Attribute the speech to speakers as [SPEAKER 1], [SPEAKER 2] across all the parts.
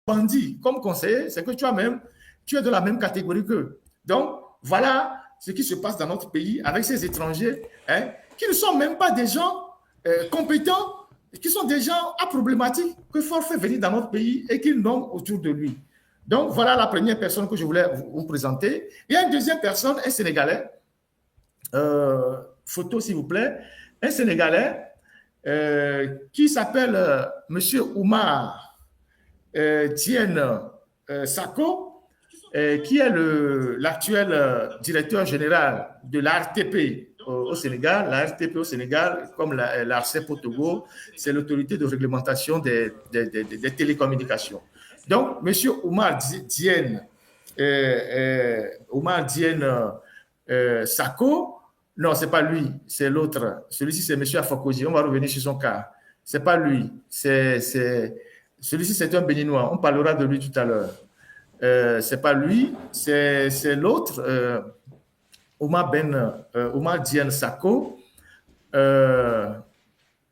[SPEAKER 1] bandit comme conseiller, c'est que tu es de la même catégorie qu'eux. Donc, voilà ce qui se passe dans notre pays avec ces étrangers qui ne sont même pas des gens compétents, qui sont des gens à problématique que Ford fait venir dans notre pays et qu'il nomme autour de lui. Donc, voilà la première personne que je voulais vous présenter. Il y a une deuxième personne, un Sénégalais, photo s'il vous plaît, un Sénégalais qui s'appelle Monsieur Oumar Diène Sako, qui est l'actuel directeur général de l'ARTP au Sénégal. L'ARTP au Sénégal, comme l'ARCEP au Togo, c'est l'autorité de réglementation des télécommunications. Donc, M. Oumar Diène Sako, non, ce n'est pas lui, c'est l'autre. Celui-ci, c'est M. Afokoji. On va revenir sur son cas. Ce n'est pas lui. Celui-ci, c'est un Béninois. On parlera de lui tout à l'heure. Ce n'est pas lui, c'est l'autre, Oumar Diène Sako.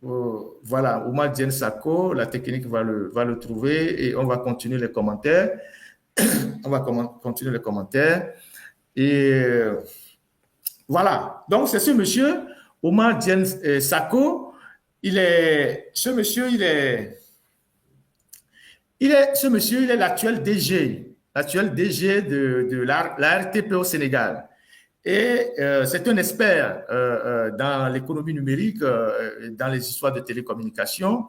[SPEAKER 1] Voilà, Oumar Diène Sako, la technique va le trouver et on va continuer les commentaires. On va continuer les commentaires. Et voilà, donc c'est ce monsieur, Oumar Diène Sako. Ce monsieur, il est l'actuel DG de l'ARTP au Sénégal. Et c'est un expert dans l'économie numérique, dans les histoires de télécommunications.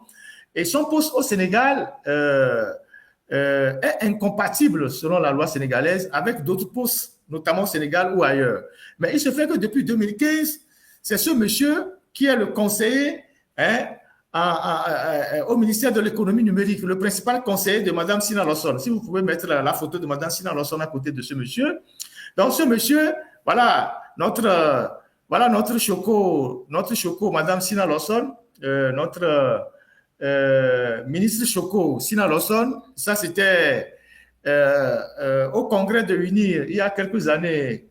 [SPEAKER 1] Et son poste au Sénégal est incompatible, selon la loi sénégalaise, avec d'autres postes, notamment au Sénégal ou ailleurs. Mais il se fait que depuis 2015, c'est ce monsieur qui est le conseiller au ministère de l'économie numérique, le principal conseiller de Mme Sina Lawson. Si vous pouvez mettre la photo de Mme Sina Lawson à côté de ce monsieur. Donc, ce monsieur, voilà notre choco, Mme Sina Lawson, notre ministre choco, Sina Lawson. Ça, c'était au congrès de l'UNIR il y a quelques années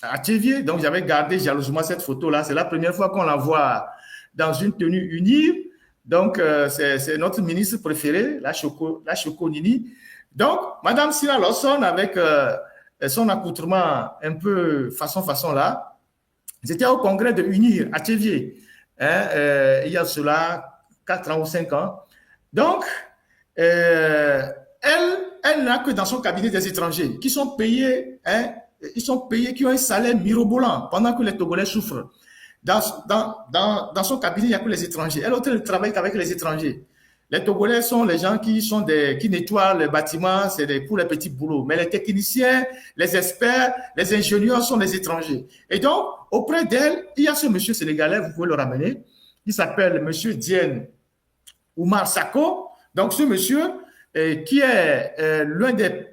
[SPEAKER 1] à Tchévier. Donc, j'avais gardé jalousement cette photo-là. C'est la première fois qu'on la voit dans une tenue unie. Donc, c'est notre ministre préféré, la Choco Nini. Donc, Mme Sina Lawson, avec son accoutrement un peu façon là, j'étais au congrès de UNIR à Tchévier, il y a cela 4 ans ou 5 ans. Donc, elle n'a que dans son cabinet des étrangers qui sont payés, qui ont un salaire mirobolant pendant que les Togolais souffrent. Dans son cabinet, il n'y a que les étrangers. Elle ne travaille qu'avec les étrangers. Les Togolais sont les gens qui nettoient les bâtiments, c'est pour les petits boulots. Mais les techniciens, les experts, les ingénieurs sont les étrangers. Et donc, auprès d'elle, il y a ce monsieur sénégalais, vous pouvez le ramener, qui s'appelle monsieur Diène Oumar Sako. Donc, ce monsieur qui est l'un des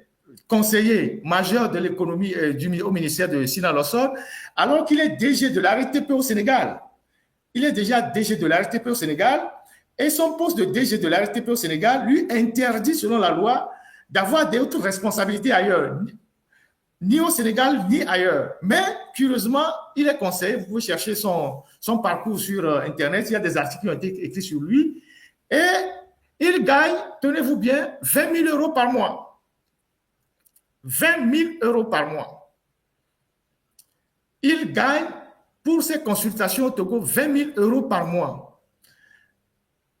[SPEAKER 1] conseiller majeur de l'économie au ministère de Sina Lawson, alors qu'il est DG de l'ARTP au Sénégal. Il est déjà DG de l'ARTP au Sénégal et son poste de DG de l'ARTP au Sénégal lui interdit, selon la loi, d'avoir d'autres responsabilités ailleurs, ni au Sénégal, ni ailleurs. Mais, curieusement, il est conseiller. Vous pouvez chercher son parcours sur Internet. Il y a des articles qui ont été écrits sur lui. Et il gagne, tenez-vous bien, 20 000 euros par mois. 20 000 euros par mois. Il gagne pour ses consultations au Togo 20 000 euros par mois.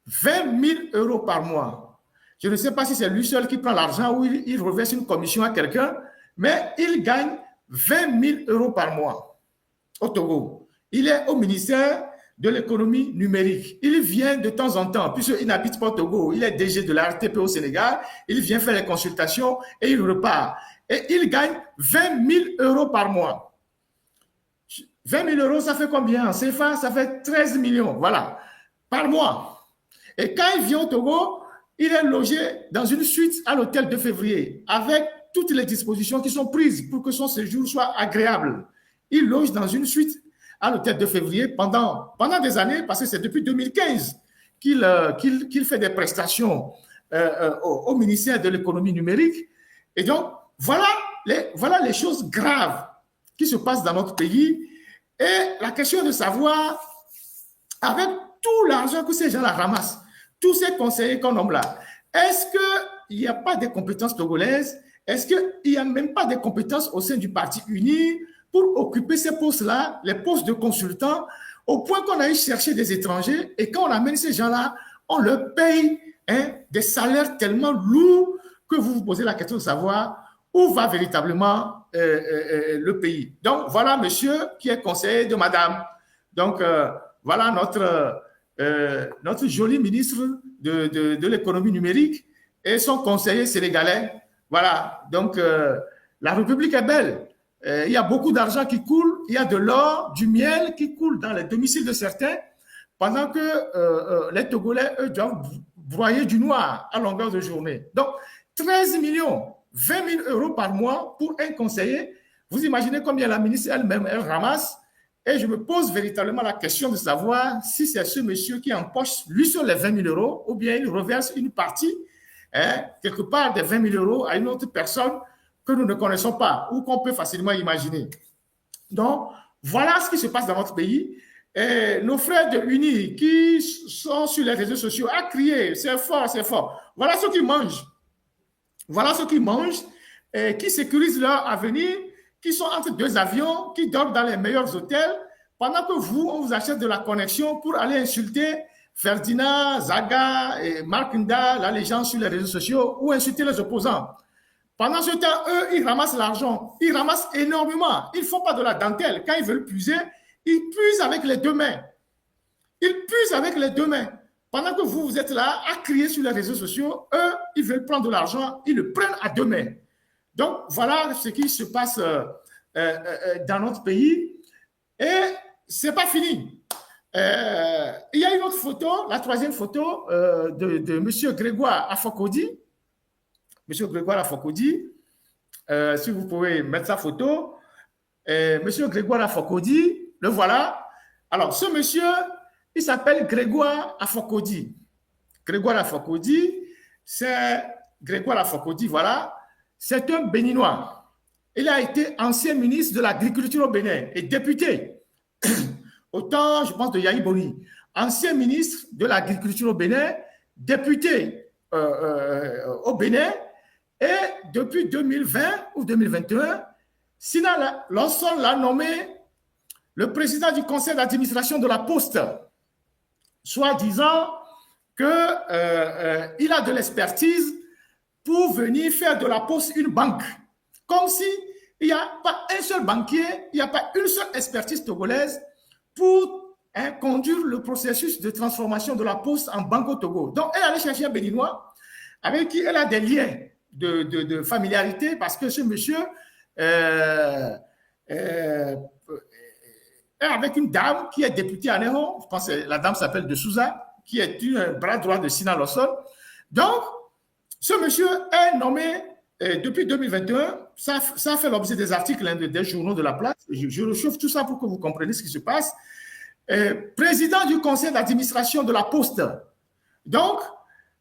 [SPEAKER 1] 20 000 euros par mois. Je ne sais pas si c'est lui seul qui prend l'argent ou il reverse une commission à quelqu'un, mais il gagne 20 000 euros par mois au Togo. Il est au ministère de l'économie numérique. Il vient de temps en temps, puisqu'il n'habite pas au Togo, il est DG de l'ARTP au Sénégal, il vient faire les consultations et il repart. Et il gagne 20 000 euros par mois. 20 000 euros, ça fait combien en CFA? Ça fait 13 millions, voilà, par mois. Et quand il vient au Togo, il est logé dans une suite à l'hôtel de février, avec toutes les dispositions qui sont prises pour que son séjour soit agréable. Il loge dans une suite à l'hôtel de février pendant des années, parce que c'est depuis 2015 qu'il fait des prestations au ministère de l'économie numérique. Et donc, voilà les choses graves qui se passent dans notre pays. Et la question de savoir, avec tout l'argent que ces gens-là ramassent, tous ces conseillers qu'on nomme là, Est-ce qu'il n'y a pas de compétences togolaises? Est-ce qu'il n'y a même pas de compétences au sein du Parti uni pour occuper ces postes-là, les postes de consultants, au point qu'on a eu chercher des étrangers et quand on amène ces gens-là, on leur paye des salaires tellement lourds que vous vous posez la question de savoir où va véritablement le pays. Donc, voilà monsieur qui est conseiller de madame. Donc, voilà notre joli ministre de l'économie numérique et son conseiller sénégalais. Voilà, donc la République est belle. Il y a beaucoup d'argent qui coule, il y a de l'or, du miel qui coule dans les domiciles de certains, pendant que les Togolais, eux, doivent broyer du noir à longueur de journée. Donc, 13 millions, 20 000 euros par mois pour un conseiller. Vous imaginez combien la ministre elle-même, elle ramasse. Et je me pose véritablement la question de savoir si c'est ce monsieur qui empoche lui sur les 20 000 euros ou bien il reverse une partie, quelque part des 20 000 euros à une autre personne que nous ne connaissons pas ou qu'on peut facilement imaginer. Donc, voilà ce qui se passe dans notre pays. Et nos frères de l'Uni qui sont sur les réseaux sociaux à crier, c'est fort, c'est fort. Voilà ce qu'ils mangent. Voilà ce qu'ils mangent, et qui sécurisent leur avenir, qui sont entre deux avions, qui dorment dans les meilleurs hôtels, pendant que vous, on vous achète de la connexion pour aller insulter Ferdinand, Zaga et Marc Nda, là, les gens sur les réseaux sociaux, ou insulter les opposants. Pendant ce temps, eux, ils ramassent l'argent. Ils ramassent énormément. Ils ne font pas de la dentelle. Quand ils veulent puiser, ils puisent avec les deux mains. Ils puisent avec les deux mains. Pendant que vous êtes là à crier sur les réseaux sociaux, eux, ils veulent prendre de l'argent, ils le prennent à deux mains. Donc, voilà ce qui se passe dans notre pays. Et ce n'est pas fini. Il y a une autre photo, la troisième photo de M. Grégoire Afokodi. M. Grégoire Afokodi, si vous pouvez mettre sa photo. M. Grégoire Afokodi, le voilà. Alors, ce monsieur, il s'appelle Grégoire Afokodi. Grégoire Afokodi, c'est Grégoire Afokodi, voilà. C'est un Béninois. Il a été ancien ministre de l'Agriculture au Bénin et député au temps, je pense, de Yahi Boni. Ancien ministre de l'Agriculture au Bénin, député au Bénin. Et depuis 2020 ou 2021, Sina Lawson l'a nommé le président du conseil d'administration de la Poste, soit disant qu'il a de l'expertise pour venir faire de la Poste une banque. Comme si il n'y a pas un seul banquier, il n'y a pas une seule expertise togolaise pour conduire le processus de transformation de la Poste en banque au Togo. Donc, elle allait chercher un Béninois avec qui elle a des liens de familiarité parce que ce monsieur est avec une dame qui est députée à Néron, je pense que la dame s'appelle De Souza, qui est un bras droit de Sina Lawson. Donc, ce monsieur est nommé depuis 2021, ça a fait l'objet des articles des journaux de la place. Je réchauffe tout ça pour que vous compreniez ce qui se passe. Président du conseil d'administration de la Poste. Donc,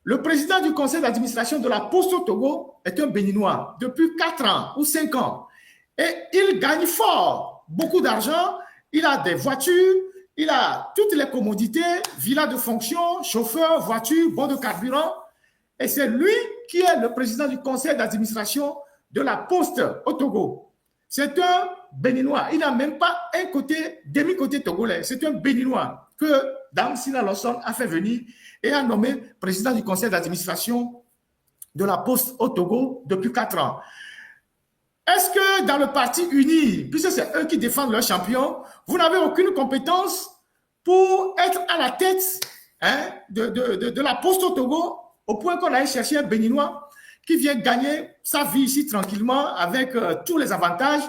[SPEAKER 1] le président du conseil d'administration de la Poste au Togo est un Béninois depuis 4 ans ou 5 ans. Et il gagne fort, beaucoup d'argent. Il a des voitures, il a toutes les commodités, villa de fonction, chauffeur, voiture, bon de carburant. Et c'est lui qui est le président du conseil d'administration de la Poste au Togo. C'est un Béninois. Il n'a même pas un côté, demi-côté togolais. C'est un Béninois que Dame Sina Lawson a fait venir et a nommé président du conseil d'administration de la Poste au Togo depuis 4 ans. Est-ce que dans le parti uni, puisque c'est eux qui défendent leur champion, vous n'avez aucune compétence pour être à la tête de la Poste au Togo, au point qu'on a cherché un Béninois qui vient gagner sa vie ici tranquillement avec tous les avantages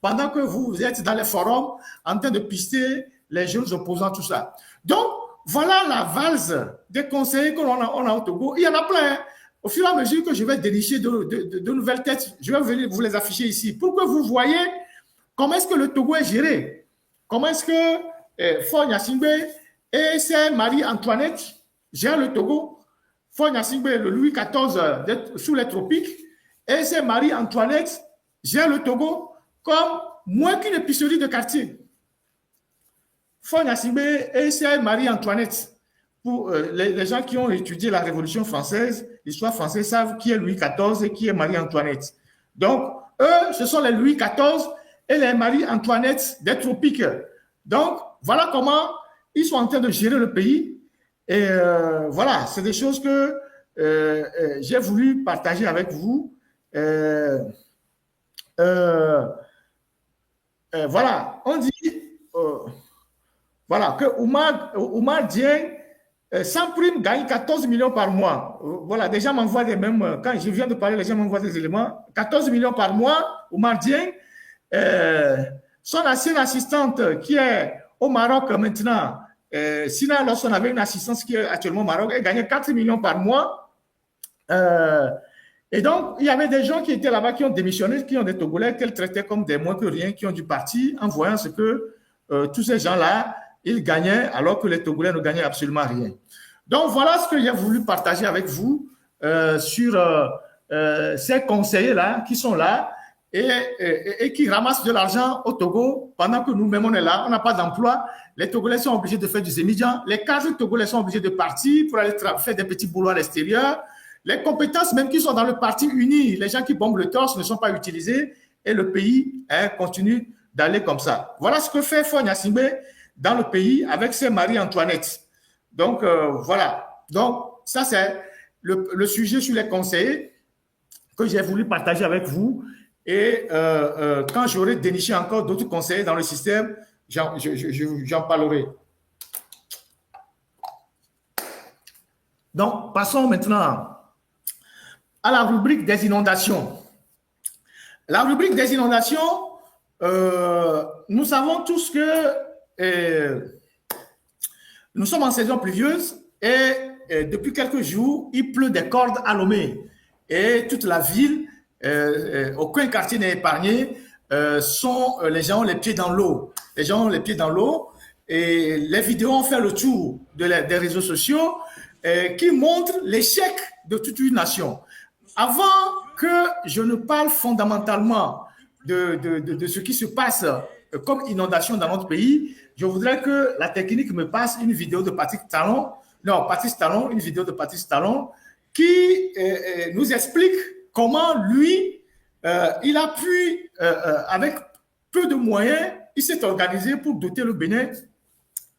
[SPEAKER 1] pendant que vous êtes dans les forums en train de pister les jeunes opposants, tout ça. Donc, voilà la valse des conseillers qu'on a au Togo. Il y en a plein. Hein. Au fur et à mesure que je vais dénicher de nouvelles têtes, je vais venir vous les afficher ici pour que vous voyez comment est-ce que le Togo est géré. Comment est-ce que Faure Gnassingbé et sa Marie-Antoinette gèrent le Togo. Faure Gnassingbé, le Louis XIV sous les tropiques, et sa Marie-Antoinette gère le Togo comme moins qu'une épicerie de quartier. Faure Gnassingbé et sa Marie-Antoinette, les gens qui ont étudié la Révolution française, l'histoire française, savent qui est Louis XIV et qui est Marie-Antoinette. Donc, eux, ce sont les Louis XIV et les Marie-Antoinette des tropiques. Donc, voilà comment ils sont en train de gérer le pays. Et voilà, c'est des choses que j'ai voulu partager avec vous. Voilà, on dit voilà, que Oumar Dieng, sans prime, gagne 14 millions par mois. Voilà, des gens m'envoient des mêmes, quand je viens de parler, les gens m'envoient des éléments. 14 millions par mois, Oumar Dieng. Son ancienne assistante qui est au Maroc maintenant, Sina, lorsqu'on avait une assistante qui est actuellement au Maroc, elle gagnait 4 millions par mois. Et donc, il y avait des gens qui étaient là-bas, qui ont démissionné, qui ont des Togolais qu'elle traitait comme des moins que rien, qui ont dû partir en voyant ce que tous ces gens-là, ils gagnaient alors que les Togolais ne gagnaient absolument rien. Donc, voilà ce que j'ai voulu partager avec vous sur ces conseillers-là qui sont là et qui ramassent de l'argent au Togo pendant que nous-mêmes, on est là, on n'a pas d'emploi. Les Togolais sont obligés de faire du Zémidjan. Les cadres Togolais sont obligés de partir pour aller faire des petits boulots à l'extérieur. Les compétences même qui sont dans le parti uni, les gens qui bombent le torse ne sont pas utilisés et le pays continue d'aller comme ça. Voilà ce que fait Faure Gnassingbé dans le pays avec ses Marie-Antoinette. Donc, voilà. Donc, ça, c'est le sujet sur les conseillers que j'ai voulu partager avec vous. Et quand j'aurai déniché encore d'autres conseillers dans le système, j'en parlerai. Donc, passons maintenant à la rubrique des inondations. La rubrique des inondations, nous savons tous que nous sommes en saison pluvieuse et depuis quelques jours, il pleut des cordes à Lomé. Et toute la ville, aucun quartier n'est épargné, les gens ont les pieds dans l'eau. Les gens ont les pieds dans l'eau et les vidéos ont fait le tour des réseaux sociaux qui montrent l'échec de toute une nation. Avant que je ne parle fondamentalement de ce qui se passe comme inondation dans notre pays, je voudrais que la technique me passe une vidéo de Patrice Talon, une vidéo de Patrice Talon qui nous explique comment lui, il a pu, avec peu de moyens, il s'est organisé pour doter le Bénin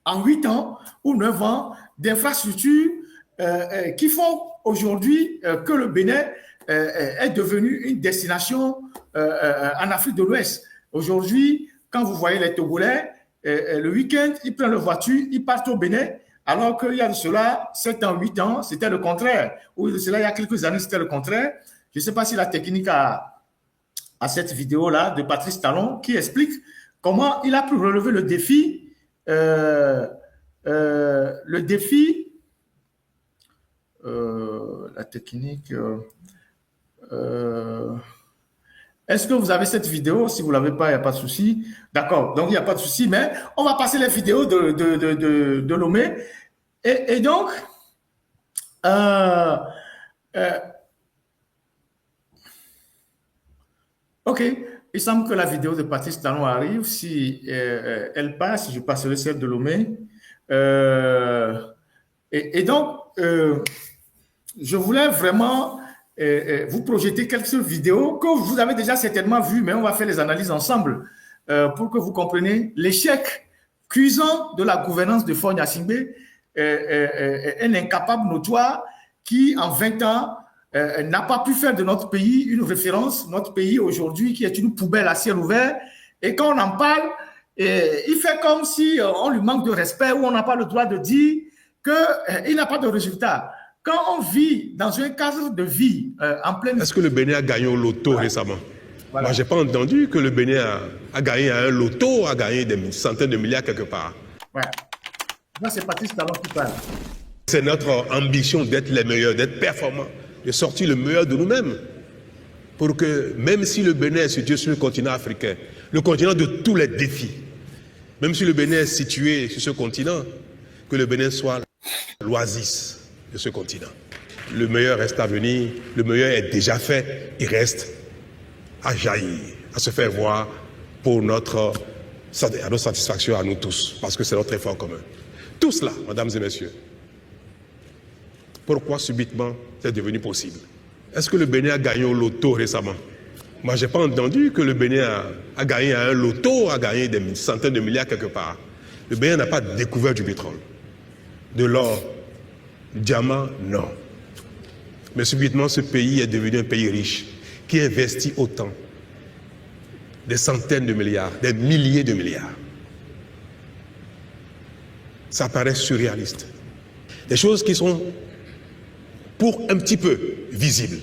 [SPEAKER 1] en 8 ans ou 9 ans d'infrastructures qui font aujourd'hui que le Bénin est devenu une destination en Afrique de l'Ouest. Aujourd'hui, quand vous voyez les Togolais, le week-end, ils prennent leur voiture, ils partent au Bénin, alors qu'il y a de cela 7 ans, 8 ans, c'était le contraire. Ou de cela, il y a quelques années, c'était le contraire. Je ne sais pas si la technique a cette vidéo-là de Patrice Talon qui explique comment il a pu relever le défi. La technique. Est-ce que vous avez cette vidéo? Si vous ne l'avez pas, il n'y a pas de souci. D'accord, donc il n'y a pas de souci, mais on va passer les vidéos de Lomé. Et donc, ok, il semble que la vidéo de Patrice Talon arrive. Si elle passe, je passerai celle de Lomé. Et donc, je voulais vraiment vous projeter quelques vidéos que vous avez déjà certainement vues, mais on va faire les analyses ensemble pour que vous compreniez l'échec cuisant de la gouvernance de Faure Gnassingbé, un incapable notoire qui, en 20 ans, n'a pas pu faire de notre pays une référence, notre pays aujourd'hui qui est une poubelle à ciel ouvert. Et quand on en parle, il fait comme si on lui manque de respect ou on n'a pas le droit de dire qu'il n'a pas de résultat. Quand on vit dans un cadre de vie en pleine...
[SPEAKER 2] Est-ce que le Bénin a gagné au loto récemment? Voilà. Moi, je n'ai pas entendu que le Bénin a gagné à un loto, a gagné des centaines de milliards quelque part.
[SPEAKER 1] Ouais. Là, c'est Patrice Talon qui parle.
[SPEAKER 2] C'est notre ambition d'être les meilleurs, d'être performants, de sortir le meilleur de nous-mêmes. Pour que, même si le Bénin est situé sur le continent africain, le continent de tous les défis, même si le Bénin est situé sur ce continent, que le Bénin soit l'oasis de ce continent. Le meilleur reste à venir, le meilleur est déjà fait, il reste à jaillir, à se faire voir pour notre satisfaction à nous tous, parce que c'est notre effort commun. Tout cela, mesdames et messieurs, pourquoi subitement c'est devenu possible. Est-ce que le Bénin a gagné au loto récemment? Moi, je n'ai pas entendu que le Bénin a gagné à un loto, a gagné des centaines de milliards quelque part. Le Bénin n'a pas découvert du pétrole, de l'or, du diamant, non. Mais subitement, ce pays est devenu un pays riche, qui investit autant, des centaines de milliards, des milliers de milliards. Ça paraît surréaliste. Des choses qui sont, pour un petit peu, visibles.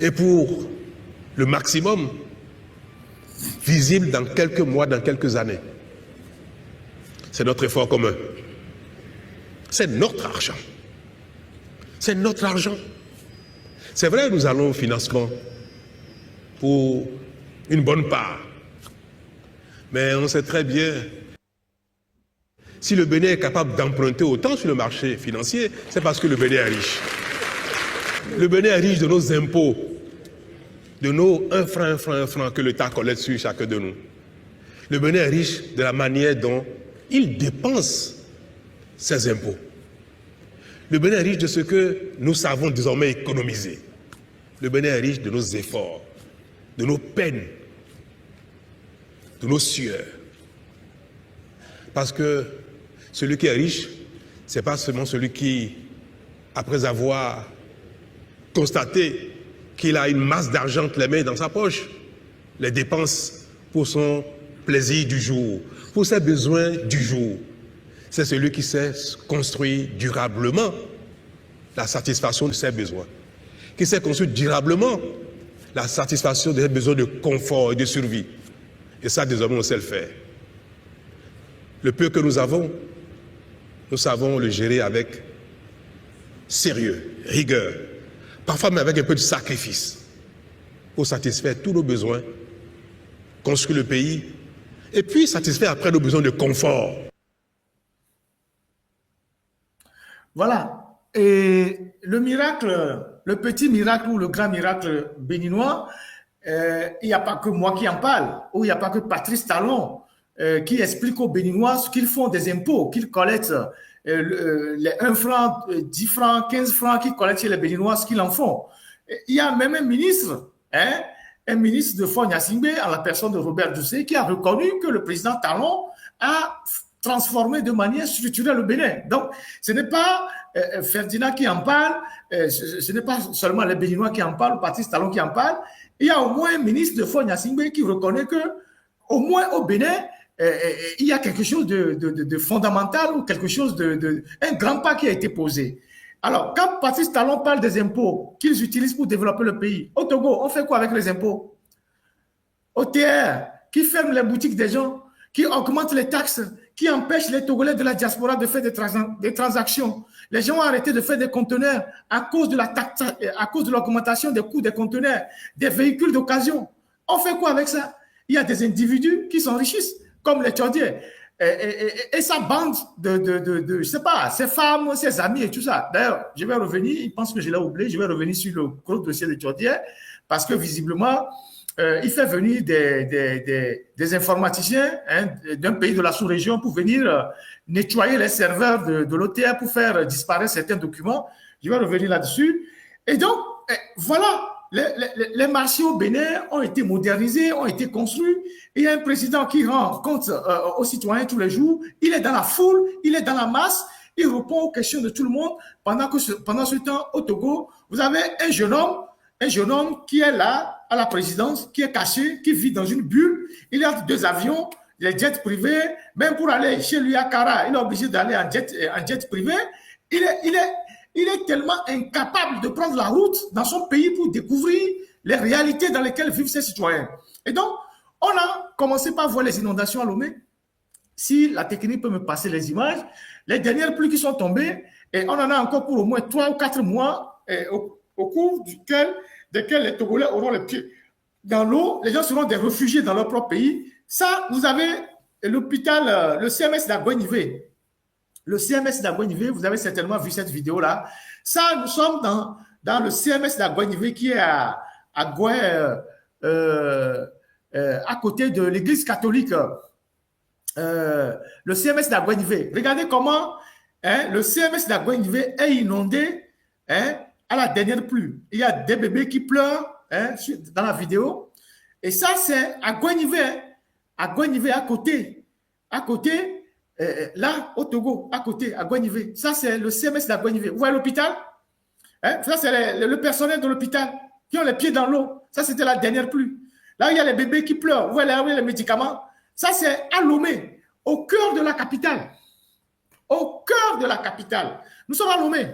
[SPEAKER 2] Et pour le maximum, visible dans quelques mois, dans quelques années. C'est notre effort commun. C'est notre argent. C'est notre argent. C'est vrai, nous allons au financement pour une bonne part. Mais on sait très bien, si le Bénin est capable d'emprunter autant sur le marché financier, c'est parce que le Bénin est riche. Le Bénin est riche de nos impôts, de nos 1 franc que l'État collecte sur chacun de nous. Le Bénin est riche de la manière dont il dépense ses impôts. Le Bénin est riche de ce que nous savons désormais économiser. Le Bénin est riche de nos efforts, de nos peines, de nos sueurs. Parce que celui qui est riche, ce n'est pas seulement celui qui, après avoir constaté qu'il a une masse d'argent entre les mains dans sa poche, les dépense pour son plaisir du jour, pour ses besoins du jour. C'est celui qui sait construire durablement la satisfaction de ses besoins, qui sait construire durablement la satisfaction de ses besoins de confort et de survie. Et ça, désormais, on sait le faire. Le peu que nous avons, nous savons le gérer avec sérieux, rigueur, parfois même avec un peu de sacrifice, pour satisfaire tous nos besoins, construire le pays, et puis satisfaire après nos besoins de confort.
[SPEAKER 1] Voilà. Et le miracle, le petit miracle ou le grand miracle béninois, il n'y a pas que moi qui en parle, ou il n'y a pas que Patrice Talon qui explique aux Béninois ce qu'ils font des impôts, qu'ils collectent les 1 franc, 10 francs, 15 francs qu'ils collectent chez les Béninois, ce qu'ils en font. Il y a même un ministre, un ministre de Faure Gnassingbé, en la personne de Robert Doucet, qui a reconnu que le président Talon a transformé de manière structurelle le Bénin. Donc, ce n'est pas Ferdinand qui en parle, ce n'est pas seulement les Béninois qui en parlent, ou Patrice Talon qui en parle. Il y a au moins un ministre de Faure Gnassingbé qui reconnaît que, au moins au Bénin, il y a quelque chose de fondamental ou quelque chose un grand pas qui a été posé. Alors, quand Patrice Talon parle des impôts qu'ils utilisent pour développer le pays, au Togo, on fait quoi avec les impôts? Au TR, qui ferme les boutiques des gens, qui augmente les taxes, qui empêche les Togolais de la diaspora de faire des transactions. Les gens ont arrêté de faire des conteneurs à cause de l'augmentation des coûts des conteneurs, des véhicules d'occasion. On fait quoi avec ça? Il y a des individus qui s'enrichissent, comme les Tchordiens. Et sa bande je sais pas, ses femmes, ses amis et tout ça. D'ailleurs, je vais revenir, il pense que je l'ai oublié, je vais revenir sur le gros dossier de Tchordiens, parce que visiblement, il fait venir des informaticiens d'un pays de la sous-région pour venir nettoyer les serveurs de l'OTR pour faire disparaître certains documents. Je vais revenir là-dessus. Et donc, voilà, les marchés au Bénin ont été modernisés, ont été construits. Il y a un président qui rend compte aux citoyens tous les jours. Il est dans la foule, il est dans la masse, il répond aux questions de tout le monde. Pendant ce temps, au Togo, vous avez un jeune homme qui est là, à la présidence, qui est caché, qui vit dans une bulle. Il a 2 avions, les jets privés. Même pour aller chez lui à Kara, il est obligé d'aller en jet privé. Il est tellement incapable de prendre la route dans son pays pour découvrir les réalités dans lesquelles vivent ses citoyens. Et donc, on a commencé par voir les inondations à Lomé. Si la technique peut me passer les images, les dernières pluies qui sont tombées, et on en a encore pour au moins 3 ou 4 mois, au cours desquels les Togolais auront les pieds dans l'eau, les gens seront des réfugiés dans leur propre pays. Ça, vous avez l'hôpital, le CMS d'Aguenivé. Le CMS d'Aguenivé, vous avez certainement vu cette vidéo-là. Ça, nous sommes dans le CMS d'Aguenivé qui est à côté de l'église catholique. Le CMS d'Aguenivé. Regardez comment hein, le CMS d'Aguenivé est inondé, hein, à la dernière pluie. Il y a des bébés qui pleurent, hein, dans la vidéo. Et ça, c'est Aguenivé, hein, Aguenivé à côté, là, au Togo, à côté, Aguenivé. Ça, c'est le CMS d'Aguenivé. Vous voyez l'hôpital? Hein, ça, c'est le personnel de l'hôpital qui ont les pieds dans l'eau. Ça, c'était la dernière pluie. Là, il y a les bébés qui pleurent. Vous voyez les médicaments. Ça, c'est à Lomé, au cœur de la capitale. Au cœur de la capitale. Nous sommes à Lomé,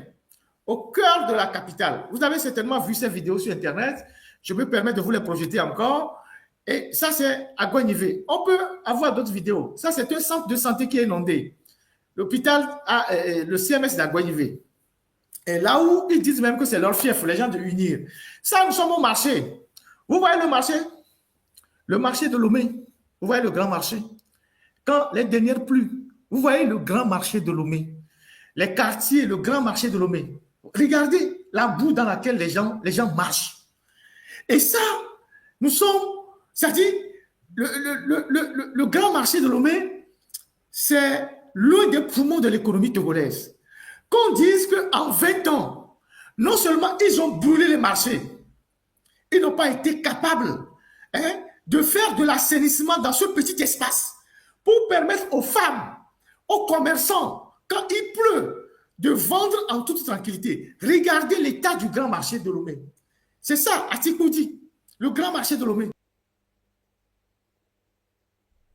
[SPEAKER 1] au cœur de la capitale. Vous avez certainement vu ces vidéos sur Internet. Je me permets de vous les projeter encore. Et ça, c'est à Aguenivé. On peut avoir d'autres vidéos. Ça, c'est un centre de santé qui est inondé. L'hôpital, le CMS d'Aguenivé. Et là où ils disent même que c'est leur fief, les gens de Unir. Ça, nous sommes au marché. Vous voyez le marché? Le marché de Lomé. Vous voyez le grand marché? Quand les dernières pluies, vous voyez le grand marché de Lomé. Les quartiers, le grand marché de Lomé. Regardez la boue dans laquelle les gens marchent. Et ça, nous sommes, c'est-à-dire, le grand marché de Lomé, c'est l'un des poumons de l'économie togolaise. Qu'on dise qu'en 20 ans, non seulement ils ont brûlé les marchés, ils n'ont pas été capables, hein, de faire de l'assainissement dans ce petit espace pour permettre aux femmes, aux commerçants, quand il pleut, de vendre en toute tranquillité. Regardez l'état du grand marché de Lomé. C'est ça, Atikou dit, le grand marché de Lomé.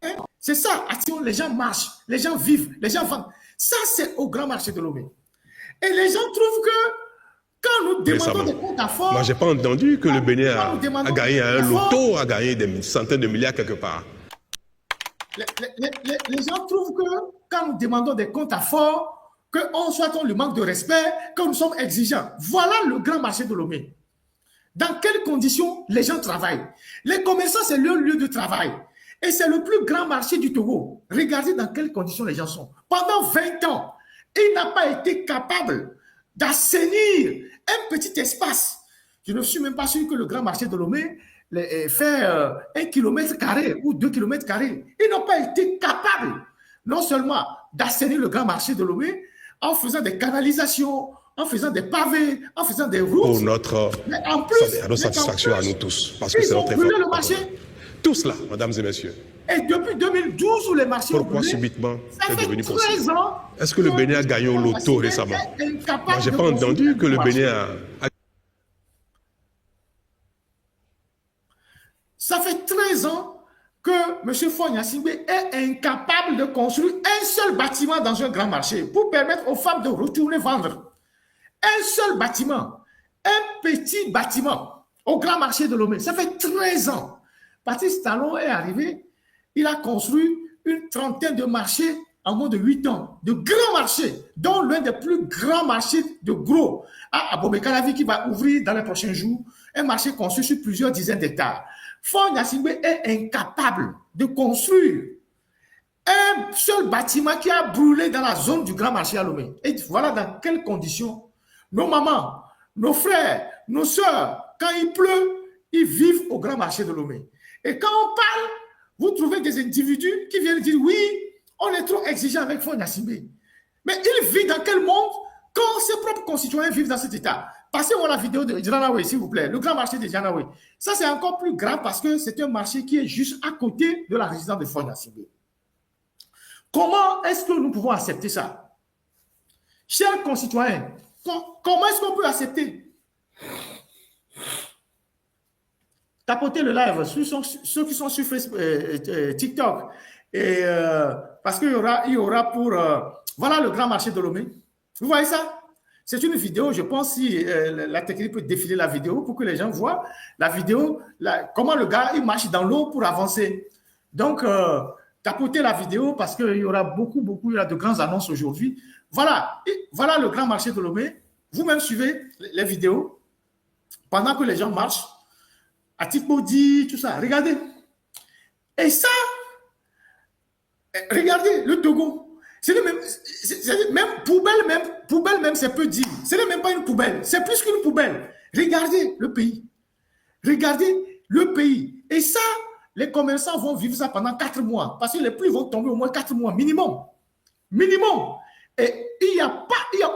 [SPEAKER 1] Hein? C'est ça, Atikou, les gens marchent, les gens vivent, les gens vendent. Ça, c'est au grand marché de Lomé. Et les gens trouvent que quand nous demandons des comptes à fort...
[SPEAKER 2] Moi, je n'ai pas entendu que le Bénin a gagné un loto, a gagné des centaines de milliards quelque part.
[SPEAKER 1] Les gens trouvent que quand nous demandons des comptes à fort, qu'on soit on lui manque de respect, que nous sommes exigeants. Voilà le grand marché de Lomé. Dans quelles conditions les gens travaillent? Les commerçants, c'est leur lieu de travail. Et c'est le plus grand marché du Togo. Regardez dans quelles conditions les gens sont. Pendant 20 ans, il n'a pas été capable d'assainir un petit espace. Je ne suis même pas sûr que le grand marché de Lomé fait 1 km² ou 2 km². Ils n'ont pas été capables, non seulement d'assainir le grand marché de Lomé, en faisant des canalisations, en faisant des pavés, en faisant des routes.
[SPEAKER 2] Pour notre satisfaction à nous tous. Parce que c'est notre effort.
[SPEAKER 1] Le marché.
[SPEAKER 2] Tout cela, mesdames et messieurs.
[SPEAKER 1] Et depuis 2012, où les marchés
[SPEAKER 2] ont brûlé, subitement c'est devenu possible?
[SPEAKER 1] Ans
[SPEAKER 2] est-ce que le Bénin a gagné au loto récemment? Moi, je n'ai pas entendu que le Bénin a...
[SPEAKER 1] Ça fait 13 ans que M. Faure Gnassingbé est incapable de construire un seul bâtiment dans un grand marché pour permettre aux femmes de retourner vendre. Un seul bâtiment, un petit bâtiment au grand marché de Lomé. Ça fait 13 ans. Patrice Talon est arrivé, il a construit une trentaine de marchés en moins de 8 ans, de grands marchés, dont l'un des plus grands marchés de gros à Abomey-Calavi qui va ouvrir dans les prochains jours, un marché construit sur plusieurs dizaines d'hectares. Faure Gnassingbé est incapable de construire un seul bâtiment qui a brûlé dans la zone du grand marché à Lomé. Et voilà dans quelles conditions nos mamans, nos frères, nos soeurs, quand il pleut, ils vivent au grand marché de Lomé. Et quand on parle, vous trouvez des individus qui viennent dire oui, on est trop exigeant avec Faure Gnassingbé. Mais il vit dans quel monde quand ses propres concitoyens vivent dans cet état? Passez-moi la vidéo de Djanawe, s'il vous plaît, le grand marché de Djanawe. Ça, c'est encore plus grave parce que c'est un marché qui est juste à côté de la résidence de Faure Gnassingbé. Comment est-ce que nous pouvons accepter ça? Chers concitoyens, comment est-ce qu'on peut accepter? Tapotez le live, ceux qui sont sur Facebook, TikTok, et, parce qu'il y aura pour... voilà le grand marché de Lomé. Vous voyez ça? C'est une vidéo, je pense si la technique peut défiler la vidéo pour que les gens voient la vidéo, comment le gars il marche dans l'eau pour avancer. Donc, tapotez la vidéo parce qu'il y aura il y aura de grandes annonces aujourd'hui. Voilà, voilà le grand marché de Lomé. Vous-même suivez les vidéos pendant que les gens marchent. Atikou dit, tout ça. Regardez. Et ça, regardez le Togo. C'est même poubelle même, c'est peu dire. Ce n'est même pas une poubelle. C'est plus qu'une poubelle. Regardez le pays. Regardez le pays. Et ça, les commerçants vont vivre ça pendant 4 mois. Parce que les pluies vont tomber au moins 4 mois minimum. Minimum. Et il n'y a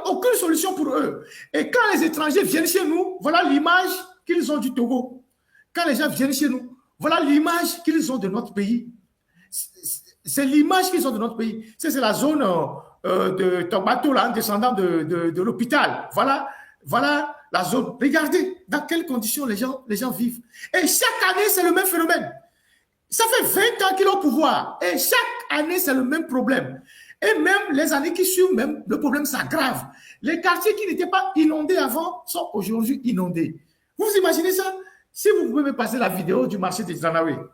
[SPEAKER 1] aucune solution pour eux. Et quand les étrangers viennent chez nous, voilà l'image qu'ils ont du Togo. Quand les gens viennent chez nous, voilà l'image qu'ils ont de notre pays. C'est l'image qu'ils ont de notre pays. C'est la zone de Togbato, là, en descendant de l'hôpital. Voilà la zone. Regardez dans quelles conditions les gens vivent. Et chaque année, c'est le même phénomène. Ça fait 20 ans qu'il est au pouvoir. Et chaque année, c'est le même problème. Et même les années qui suivent, même, le problème s'aggrave. Les quartiers qui n'étaient pas inondés avant sont aujourd'hui inondés. Vous imaginez ça? Si vous pouvez me passer la vidéo du marché de Dranawe.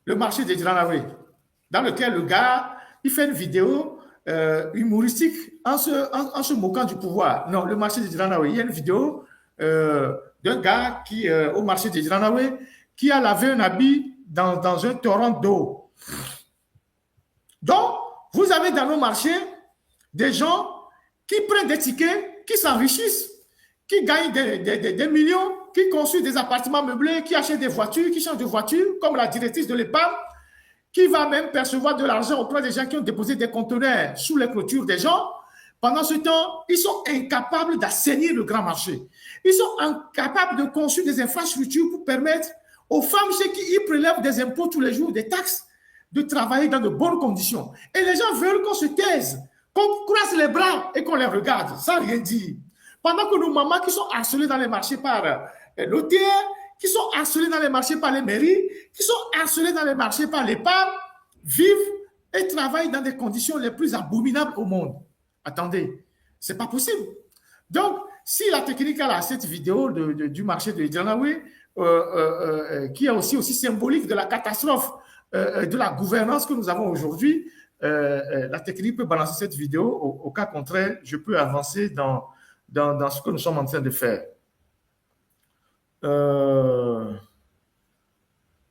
[SPEAKER 1] Le marché de Dranawe, dans lequel le gars, il fait une vidéo humoristique en se moquant du pouvoir. Non, le marché de Dranawe, il y a une vidéo d'un gars qui, au marché de Dranawe, qui a lavé un habit dans un torrent d'eau. Donc, vous avez dans nos marchés des gens qui prennent des tickets, qui s'enrichissent, qui gagnent des millions, qui construisent des appartements meublés, qui achètent des voitures, qui changent de voiture, comme la directrice de l'EPAM, qui va même percevoir de l'argent auprès des gens qui ont déposé des conteneurs sous les clôtures des gens. Pendant ce temps, ils sont incapables d'assainir le grand marché. Ils sont incapables de construire des infrastructures pour permettre aux femmes chez qui ils prélèvent des impôts tous les jours, des taxes, de travailler dans de bonnes conditions. Et les gens veulent qu'on se taise, qu'on croise les bras et qu'on les regarde, sans rien dire. Pendant que nos mamans qui sont harcelées dans les marchés par l'OTR, qui sont harcelées dans les marchés par les mairies, qui sont harcelées dans les marchés par les PAM, vivent et travaillent dans des conditions les plus abominables au monde. Attendez, c'est pas possible. Donc, si la technique a cette vidéo du marché de Dranawe, qui est aussi symbolique de la catastrophe de la gouvernance que nous avons aujourd'hui, la technique peut balancer cette vidéo. Au cas contraire, je peux avancer dans ce que nous sommes en train de faire.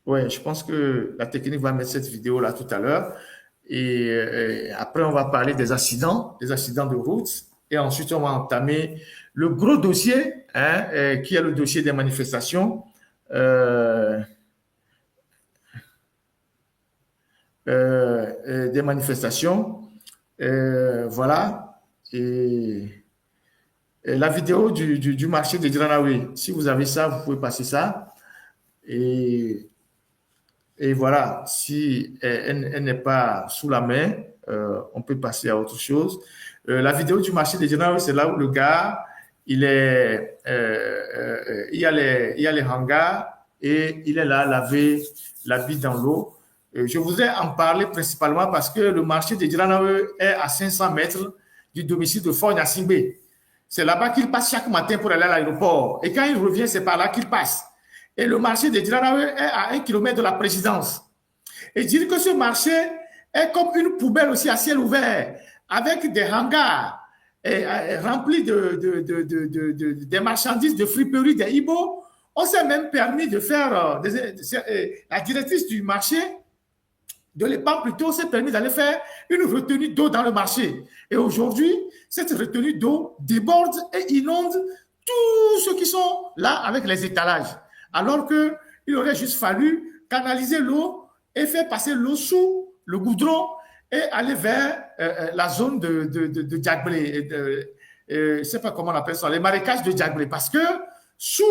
[SPEAKER 1] Ouais, je pense que la technique va mettre cette vidéo là tout à l'heure. Et après, on va parler des accidents de route. Et ensuite, on va entamer le gros dossier, qui est le dossier des manifestations. Des manifestations. Voilà. Et la vidéo du marché de Dranawe, si vous avez ça, vous pouvez passer ça. Et voilà, si elle n'est pas sous la main, on peut passer à autre chose. La vidéo du marché de Dranawe, c'est là où le gars, il y a les hangars et il est là, laver l'habit dans l'eau. Je voudrais en parler principalement parce que le marché de Dranawe est à 500 mètres du domicile de Fort Gnassingbé. C'est là-bas qu'il passe chaque matin pour aller à l'aéroport. Et quand il revient, c'est par là qu'il passe. Et le marché de Dranawe est à 1 kilomètre de la présidence. Et dire que ce marché est comme une poubelle aussi à ciel ouvert, avec des hangars remplis des marchandises de friperie des Ibo. On s'est même permis de faire, la directrice du marché, de l'EPAM plutôt, s'est permis d'aller faire une retenue d'eau dans le marché. Et aujourd'hui, cette retenue d'eau déborde et inonde tous ceux qui sont là avec les étalages. Alors qu'il aurait juste fallu canaliser l'eau et faire passer l'eau sous le goudron et aller vers la zone de Djagblé. Je ne sais pas comment on appelle ça, les marécages de Djagblé. Parce que sous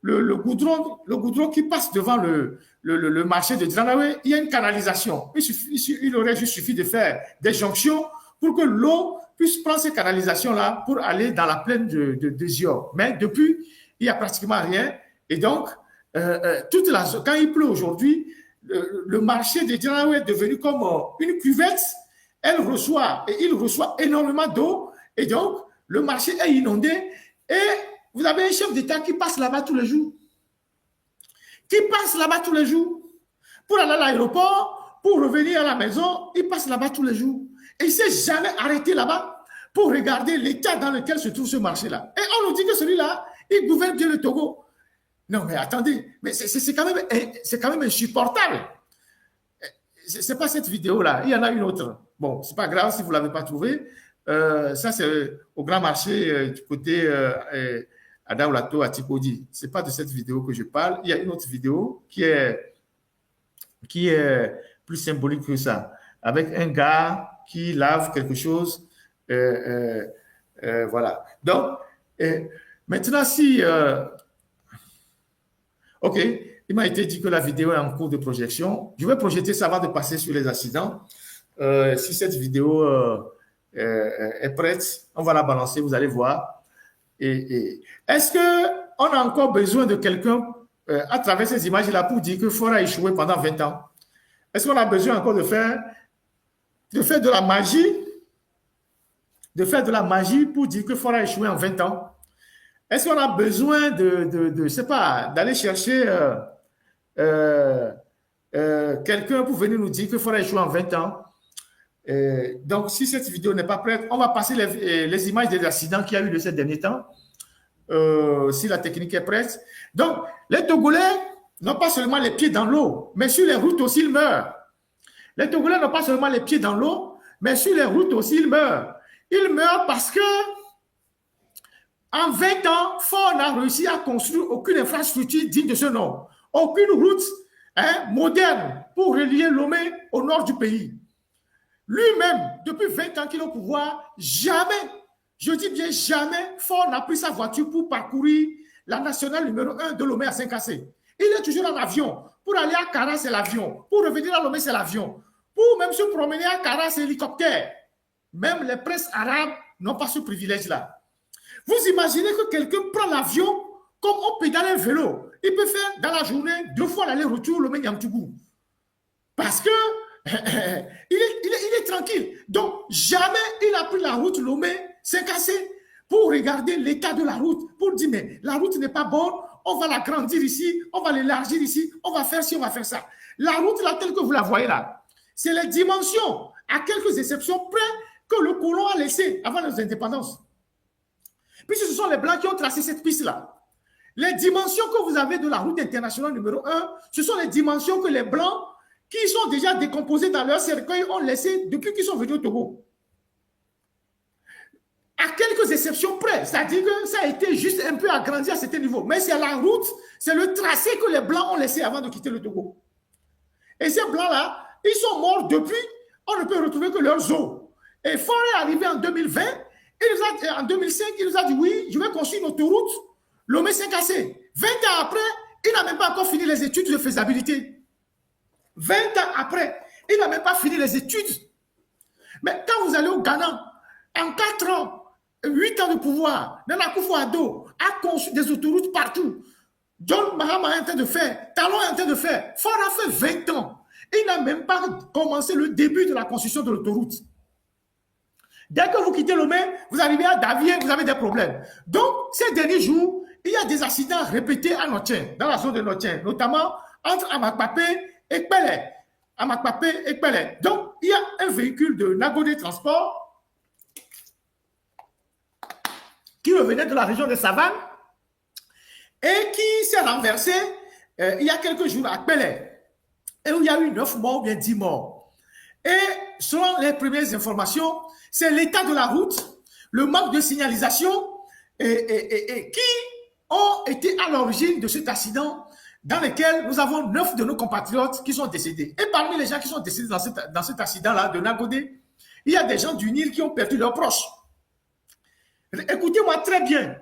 [SPEAKER 1] le goudron qui passe devant le marché de Dranawe, il y a une canalisation. Il aurait juste suffi de faire des jonctions pour que l'eau puisse prendre ces canalisations-là pour aller dans la plaine de Zior. Mais depuis, il n'y a pratiquement rien. Et donc, quand il pleut aujourd'hui, le marché de Dranawe est devenu comme une cuvette. Il reçoit énormément d'eau. Et donc, le marché est inondé. Et vous avez un chef d'État qui passe là-bas tous les jours. Pour aller à l'aéroport, pour revenir à la maison, il passe là-bas tous les jours. Et il ne s'est jamais arrêté là-bas pour regarder l'état dans lequel se trouve ce marché-là. Et on nous dit que celui-là, il gouverne bien le Togo. Non, mais attendez, mais c'est quand même insupportable. Ce n'est pas cette vidéo-là, il y en a une autre. Bon, ce n'est pas grave si vous ne l'avez pas trouvée. Ça, c'est au grand marché du côté à Daoulato, à Tipodi. Ce n'est pas de cette vidéo que je parle. Il y a une autre vidéo qui est plus symbolique que ça. Avec un gars qui lave quelque chose. Voilà. Donc, maintenant, si... OK, il m'a été dit que la vidéo est en cours de projection. Je vais projeter ça avant de passer sur les accidents. Si cette vidéo est prête, on va la balancer, vous allez voir. Est-ce qu'on a encore besoin de quelqu'un à travers ces images-là pour dire que Ford a échoué pendant 20 ans? Est-ce qu'on a besoin encore de faire de la magie, pour dire que Ford a échoué en 20 ans? Est-ce qu'on a besoin je sais pas, d'aller chercher quelqu'un pour venir nous dire que Ford a échoué en 20 ans? Donc, si cette vidéo n'est pas prête, on va passer les images des accidents qu'il y a eu de ces derniers temps, si la technique est prête. Donc, les Togolais n'ont pas seulement les pieds dans l'eau, mais sur les routes aussi, ils meurent. Les Togolais n'ont pas seulement les pieds dans l'eau, mais sur les routes aussi, ils meurent. Ils meurent parce que en 20 ans, Ford n'a réussi à construire aucune infrastructure digne de ce nom. Aucune route moderne pour relier Lomé au nord du pays. Lui-même, depuis 20 ans qu'il est au pouvoir, jamais, je dis bien jamais, Ford n'a pris sa voiture pour parcourir la nationale numéro 1 de Lomé à Saint-Cassé. Il est toujours en avion. Pour aller à Kara, c'est l'avion. Pour revenir à Lomé, c'est l'avion. Pour même se promener à Kara, c'est l'hélicoptère. Même les presses arabes n'ont pas ce privilège-là. Vous imaginez que quelqu'un prend l'avion comme on pédale un vélo. Il peut faire dans la journée 2 fois l'aller-retour Lomé-Niamtougou. Parce que il est tranquille. Donc, jamais il a pris la route Lomé-Saint-Cassé pour regarder l'état de la route, pour dire, mais la route n'est pas bonne, on va l'agrandir ici, on va l'élargir ici, on va faire ci, on va faire ça. La route, là, telle que vous la voyez là, c'est les dimensions, à quelques exceptions près, que le colon a laissé avant les indépendances. Puisque ce sont les Blancs qui ont tracé cette piste-là. Les dimensions que vous avez de la route internationale numéro 1, ce sont les dimensions que les Blancs, qui sont déjà décomposés dans leur cercueil, ont laissé depuis qu'ils sont venus au Togo. À quelques exceptions près, c'est-à-dire que ça a été juste un peu agrandi à certains niveaux. Mais c'est la route, c'est le tracé que les Blancs ont laissé avant de quitter le Togo. Et ces Blancs-là, ils sont morts depuis, on ne peut retrouver que leurs os. Et Ford est arrivé en 2020, en 2005, il nous a dit oui, je vais construire une autoroute, Lomé-Saint-Cassé. 20 ans après, il n'a même pas encore fini les études de faisabilité. 20 ans après, il n'a même pas fini les études. Mais quand vous allez au Ghana, en 4 ans, 8 ans de pouvoir, Nana Akufo-Addo a conçu des autoroutes partout. John Mahama est en train de faire, Talon est en train de faire. Ford a fait 20 ans. Il n'a même pas commencé le début de la construction de l'autoroute. Dès que vous quittez Lomé, vous arrivez à Davie, vous avez des problèmes. Donc, ces derniers jours, il y a des accidents répétés à Notien, dans la zone de Notien, notamment entre Amakpapé et Kpele. Amakpapé et Kpele. Donc, il y a un véhicule de Nagodé Transport qui revenait de la région de Savane et qui s'est renversé il y a quelques jours à Kpele, et où il y a eu 9 morts ou bien 10 morts. Et selon les premières informations, c'est l'état de la route, le manque de signalisation qui ont été à l'origine de cet accident dans lequel nous avons 9 de nos compatriotes qui sont décédés. Et parmi les gens qui sont décédés dans cet accident-là de Nagodé, il y a des gens du Nil qui ont perdu leurs proches. Écoutez-moi très bien.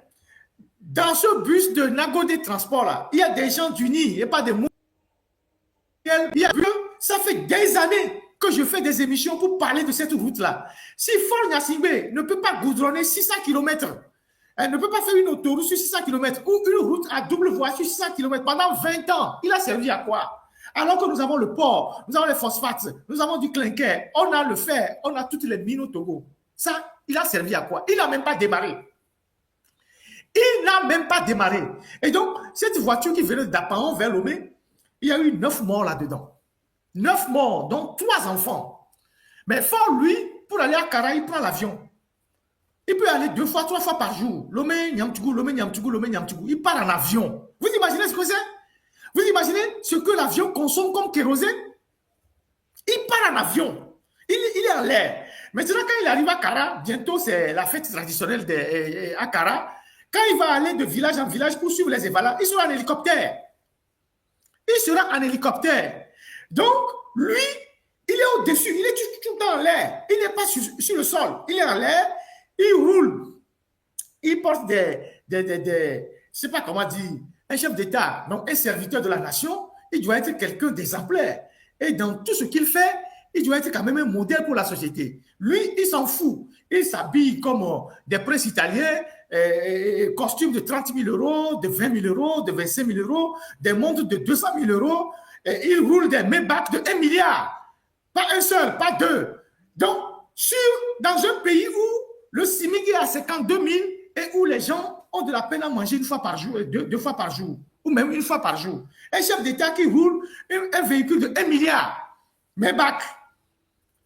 [SPEAKER 1] Dans ce bus de Nagodé Transport-là, il y a des gens du Nil et pas des mots. Ça fait des années que je fais des émissions pour parler de cette route-là. Si Ford Gnassingbé ne peut pas goudronner 600 km, elle ne peut pas faire une autoroute sur 600 km ou une route à double voie sur 600 km pendant 20 ans, il a servi à quoi? Alors que nous avons le port, nous avons les phosphates, nous avons du clinker, on a le fer, on a toutes les mines au Togo. Ça, il a servi à quoi? Il n'a même pas démarré. Il n'a même pas démarré. Et donc, cette voiture qui venait d'Apaon vers Lomé, il y a eu 9 morts là-dedans. 9 morts, dont 3 enfants. Mais Ford, lui, pour aller à Kara, il prend l'avion. Il peut aller 2 fois, 3 fois par jour. Lomé, Niamtougou, Lomé, Niamtougou, Lomé, Niamtougou. Il part en avion. Vous imaginez ce que c'est? Vous imaginez ce que l'avion consomme comme kérosène? Il part en avion. Il est en l'air. Maintenant, quand il arrive à Kara, bientôt c'est la fête traditionnelle à Kara. Quand il va aller de village en village pour suivre les évalas, il sera en hélicoptère. Il sera en hélicoptère. Donc, lui, il est au-dessus, il est tout dans l'air. Il n'est pas sur le sol, il est en l'air, il roule. Il porte je ne sais pas comment dire, un chef d'État, donc un serviteur de la nation, il doit être quelqu'un d'exemplaire. Et dans tout ce qu'il fait, il doit être quand même un modèle pour la société. Lui, il s'en fout. Il s'habille comme des princes italiens, costumes de 30 000 euros, de 20 000 euros, de 25 000 euros, des montres de 200 000 euros. Et il roule des Maybach de 1 milliard. Pas un seul, pas deux. Donc, dans un pays où le SMIC est à 52 000 et où les gens ont de la peine à manger une fois par jour, deux fois par jour, ou même une fois par jour. Un chef d'État qui roule un véhicule de 1 milliard. Maybach.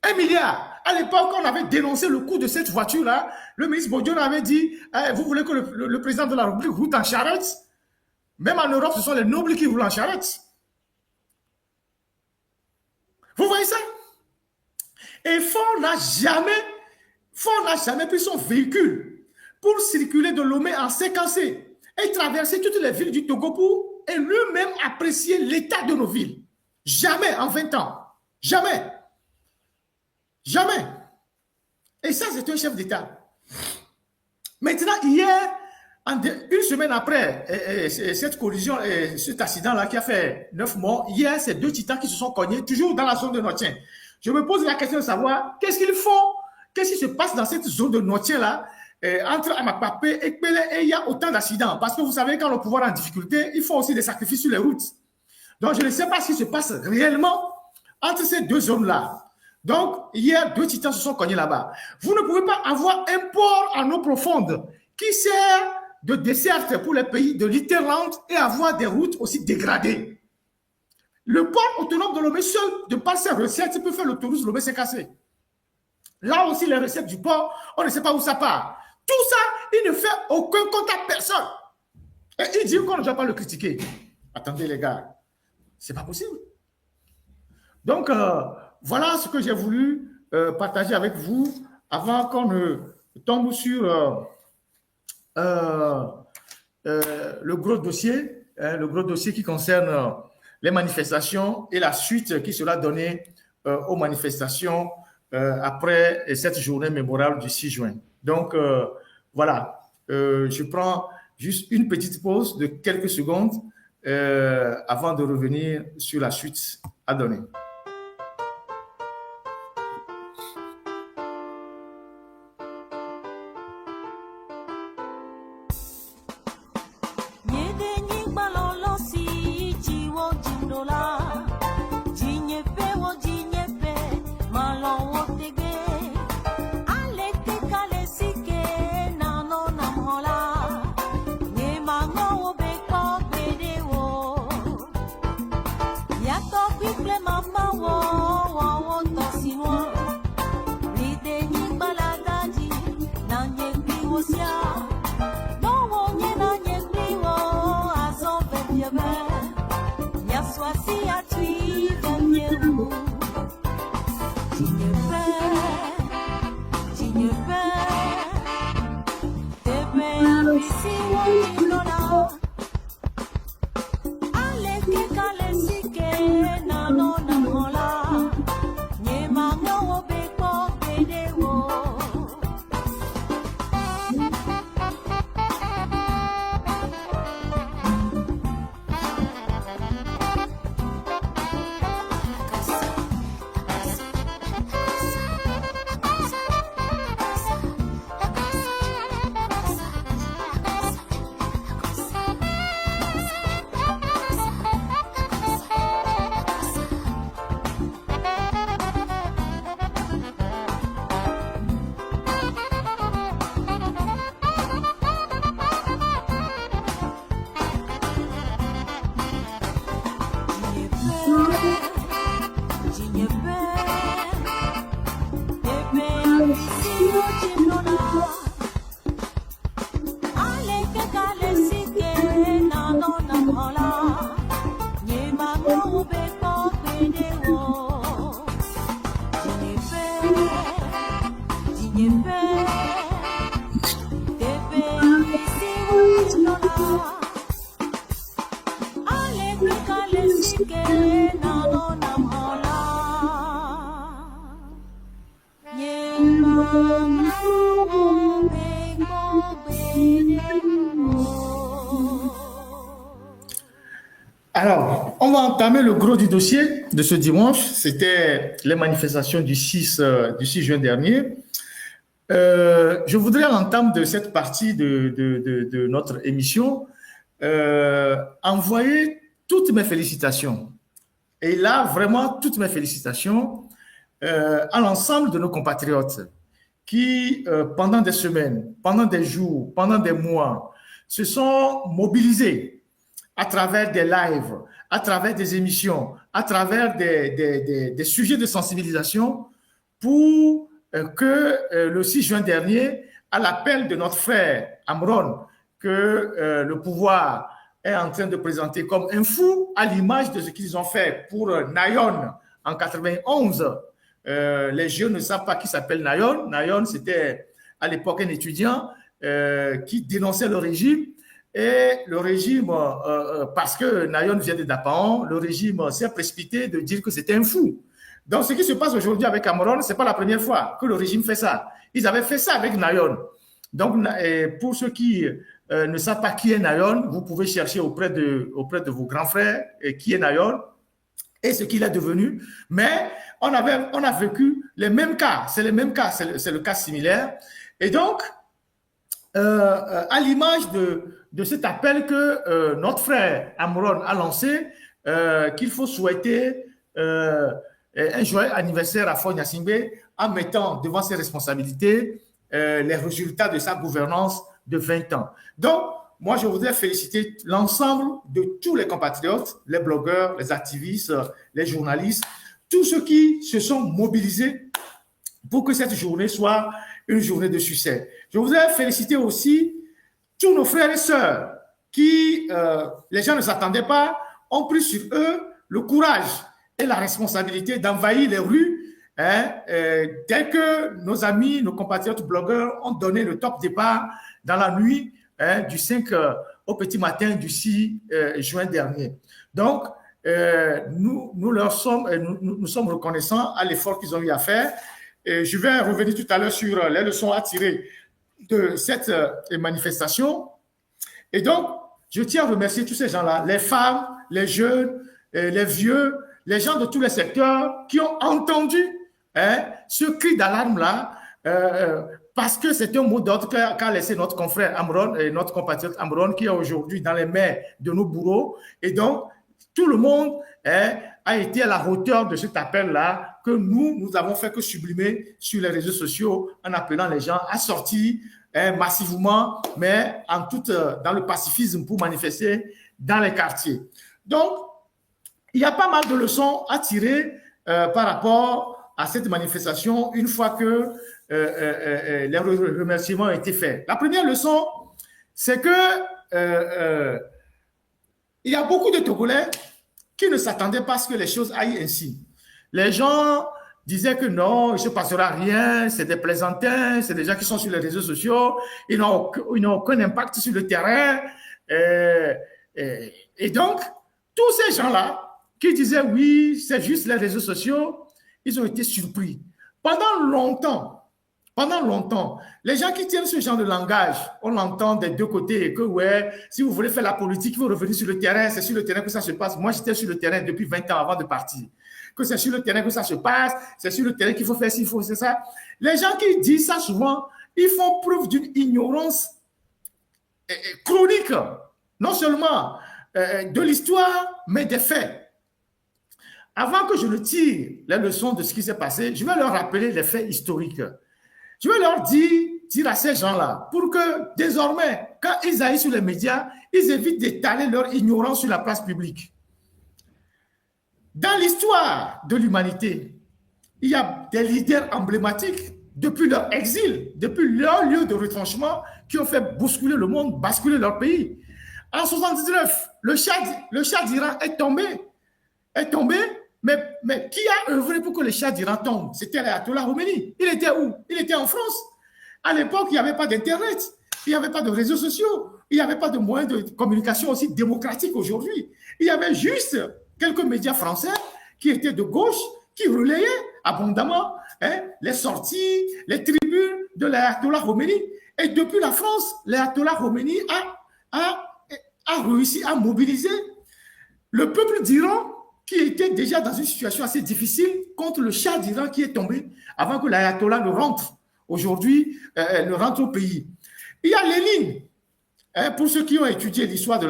[SPEAKER 1] 1 milliard. À l'époque, on avait dénoncé le coût de cette voiture-là. Le ministre Bodion avait dit, vous voulez que le président de la République roule en charrette? Même en Europe, ce sont les nobles qui roulent en charrette. Vous voyez ça? Et Ford n'a jamais pris son véhicule pour circuler de Lomé en séquencé et traverser toutes les villes du Togo pour et lui-même apprécier l'état de nos villes. Jamais en 20 ans. Jamais. Jamais. Et ça, c'est un chef d'État. Maintenant, hier, une semaine après cette collision, cet accident-là qui a fait 9 morts, hier, c'est 2 titans qui se sont cognés, toujours dans la zone de Notien. Je me pose la question de savoir qu'est-ce qu'ils font, qu'est-ce qui se passe dans cette zone de Notien-là, entre Amakpapé et Pélé, et il y a autant d'accidents. Parce que vous savez, quand le pouvoir est en difficulté, il faut aussi des sacrifices sur les routes. Donc, je ne sais pas ce qui se passe réellement entre ces deux zones-là. Donc, hier, 2 titans se sont cognés là-bas. Vous ne pouvez pas avoir un port en eau profonde qui sert de desserte pour les pays de l'Interland et avoir des routes aussi dégradées. Le port autonome de Lomé, seul, de par ses recettes, peut faire le tourisme, Lomé s'est cassé. Là aussi, les recettes du port, on ne sait pas où ça part. Tout ça, il ne fait aucun compte à personne. Et il dit qu'on ne doit pas le critiquer. Attendez, les gars, c'est pas possible. Donc, voilà ce que j'ai voulu partager avec vous avant qu'on ne tombe sur le gros dossier qui concerne les manifestations et la suite qui sera donnée aux manifestations après cette journée mémorable du 6 juin. Donc, voilà, je prends juste une petite pause de quelques secondes avant de revenir sur la suite à donner. Alors, on va entamer le gros du dossier de ce dimanche. C'était les manifestations du 6 juin dernier. Je voudrais à l'entame de cette partie de notre émission envoyer toutes mes félicitations. Et là, vraiment, toutes mes félicitations à l'ensemble de nos compatriotes qui, pendant des semaines, pendant des jours, pendant des mois, se sont mobilisés à travers des lives, à travers des émissions, à travers des sujets de sensibilisation pour que le 6 juin dernier, à l'appel de notre frère Amron, que le pouvoir est en train de présenter comme un fou, à l'image de ce qu'ils ont fait pour Nayon en 91. Les jeunes ne savent pas qui s'appelle Nayon. Nayon, c'était à l'époque un étudiant qui dénonçait le régime. Et le régime, parce que Nayon vient de Dapaon, le régime s'est précipité de dire que c'était un fou. Donc, ce qui se passe aujourd'hui avec Cameroun, ce n'est pas la première fois que le régime fait ça. Ils avaient fait ça avec Nayon. Donc, pour ceux qui ne savent pas qui est Nayon, vous pouvez chercher auprès de vos grands frères qui est Nayon et ce qu'il est devenu. Mais on a vécu les mêmes cas. C'est les mêmes cas, c'est le cas similaire. Et donc, à l'image de cet appel que notre frère Amron a lancé, qu'il faut souhaiter un joyeux anniversaire à Faure Gnassingbé en mettant devant ses responsabilités les résultats de sa gouvernance de 20 ans. Donc, moi, je voudrais féliciter l'ensemble de tous les compatriotes, les blogueurs, les activistes, les journalistes, tous ceux qui se sont mobilisés pour que cette journée soit une journée de succès. Je voudrais féliciter aussi tous nos frères et sœurs qui, les gens ne s'attendaient pas, ont pris sur eux le courage et la responsabilité d'envahir les rues dès que nos amis, nos compatriotes blogueurs ont donné le top départ dans la nuit du 5 au petit matin du 6 juin dernier. Donc, nous sommes reconnaissants à l'effort qu'ils ont eu à faire. Et je vais revenir tout à l'heure sur les leçons à tirer de cette manifestation. Et donc, je tiens à remercier tous ces gens-là, les femmes, les jeunes, les vieux, les gens de tous les secteurs qui ont entendu ce cri d'alarme-là, parce que c'est un mot d'ordre qu'a laissé notre confrère Amron et notre compatriote Amron, qui est aujourd'hui dans les mains de nos bourreaux. Et donc, tout le monde a été à la hauteur de cet appel-là que nous avons fait que sublimer sur les réseaux sociaux en appelant les gens à sortir massivement, mais dans le pacifisme pour manifester dans les quartiers. Donc, il y a pas mal de leçons à tirer par rapport à cette manifestation une fois que les remerciements ont été faits. La première leçon, c'est que il y a beaucoup de Togolais qui ne s'attendaient pas à ce que les choses aillent ainsi. Les gens disaient que non, il ne se passera rien, c'est des plaisantins, c'est des gens qui sont sur les réseaux sociaux, ils n'ont aucun impact sur le terrain. Et donc, tous ces gens-là qui disaient oui, c'est juste les réseaux sociaux, ils ont été surpris. Pendant longtemps, les gens qui tiennent ce genre de langage, on l'entend des deux côtés, que ouais, si vous voulez faire la politique, il faut revenir sur le terrain, c'est sur le terrain que ça se passe. Moi, j'étais sur le terrain depuis 20 ans avant de partir. Que c'est sur le terrain que ça se passe, c'est sur le terrain qu'il faut faire s'il faut, c'est ça. Les gens qui disent ça souvent, ils font preuve d'une ignorance chronique, non seulement de l'histoire, mais des faits. Avant que je ne tire les leçons de ce qui s'est passé, je vais leur rappeler les faits historiques. Je vais leur dire à ces gens-là, pour que désormais, quand ils aillent sur les médias, ils évitent d'étaler leur ignorance sur la place publique. Dans l'histoire de l'humanité, il y a des leaders emblématiques depuis leur exil, depuis leur lieu de retranchement, qui ont fait bousculer le monde, basculer leur pays. En 1979, le Shah d'Iran est tombé, mais qui a œuvré pour que le Shah d'Iran tombe? C'était l'ayatollah Khomeini. Il était où? Il était en France. À l'époque, il n'y avait pas d'Internet, il n'y avait pas de réseaux sociaux, il n'y avait pas de moyens de communication aussi démocratiques aujourd'hui. Il y avait juste quelques médias français qui étaient de gauche, qui relayaient abondamment les sorties, les tribunes de l'ayatollah Khomeini. Et depuis la France, l'ayatollah Khomeini a réussi à mobiliser le peuple d'Iran, qui était déjà dans une situation assez difficile, contre le Shah d'Iran qui est tombé avant que l'ayatollah ne rentre aujourd'hui, ne rentre au pays. Il y a Lénine, pour ceux qui ont étudié l'histoire de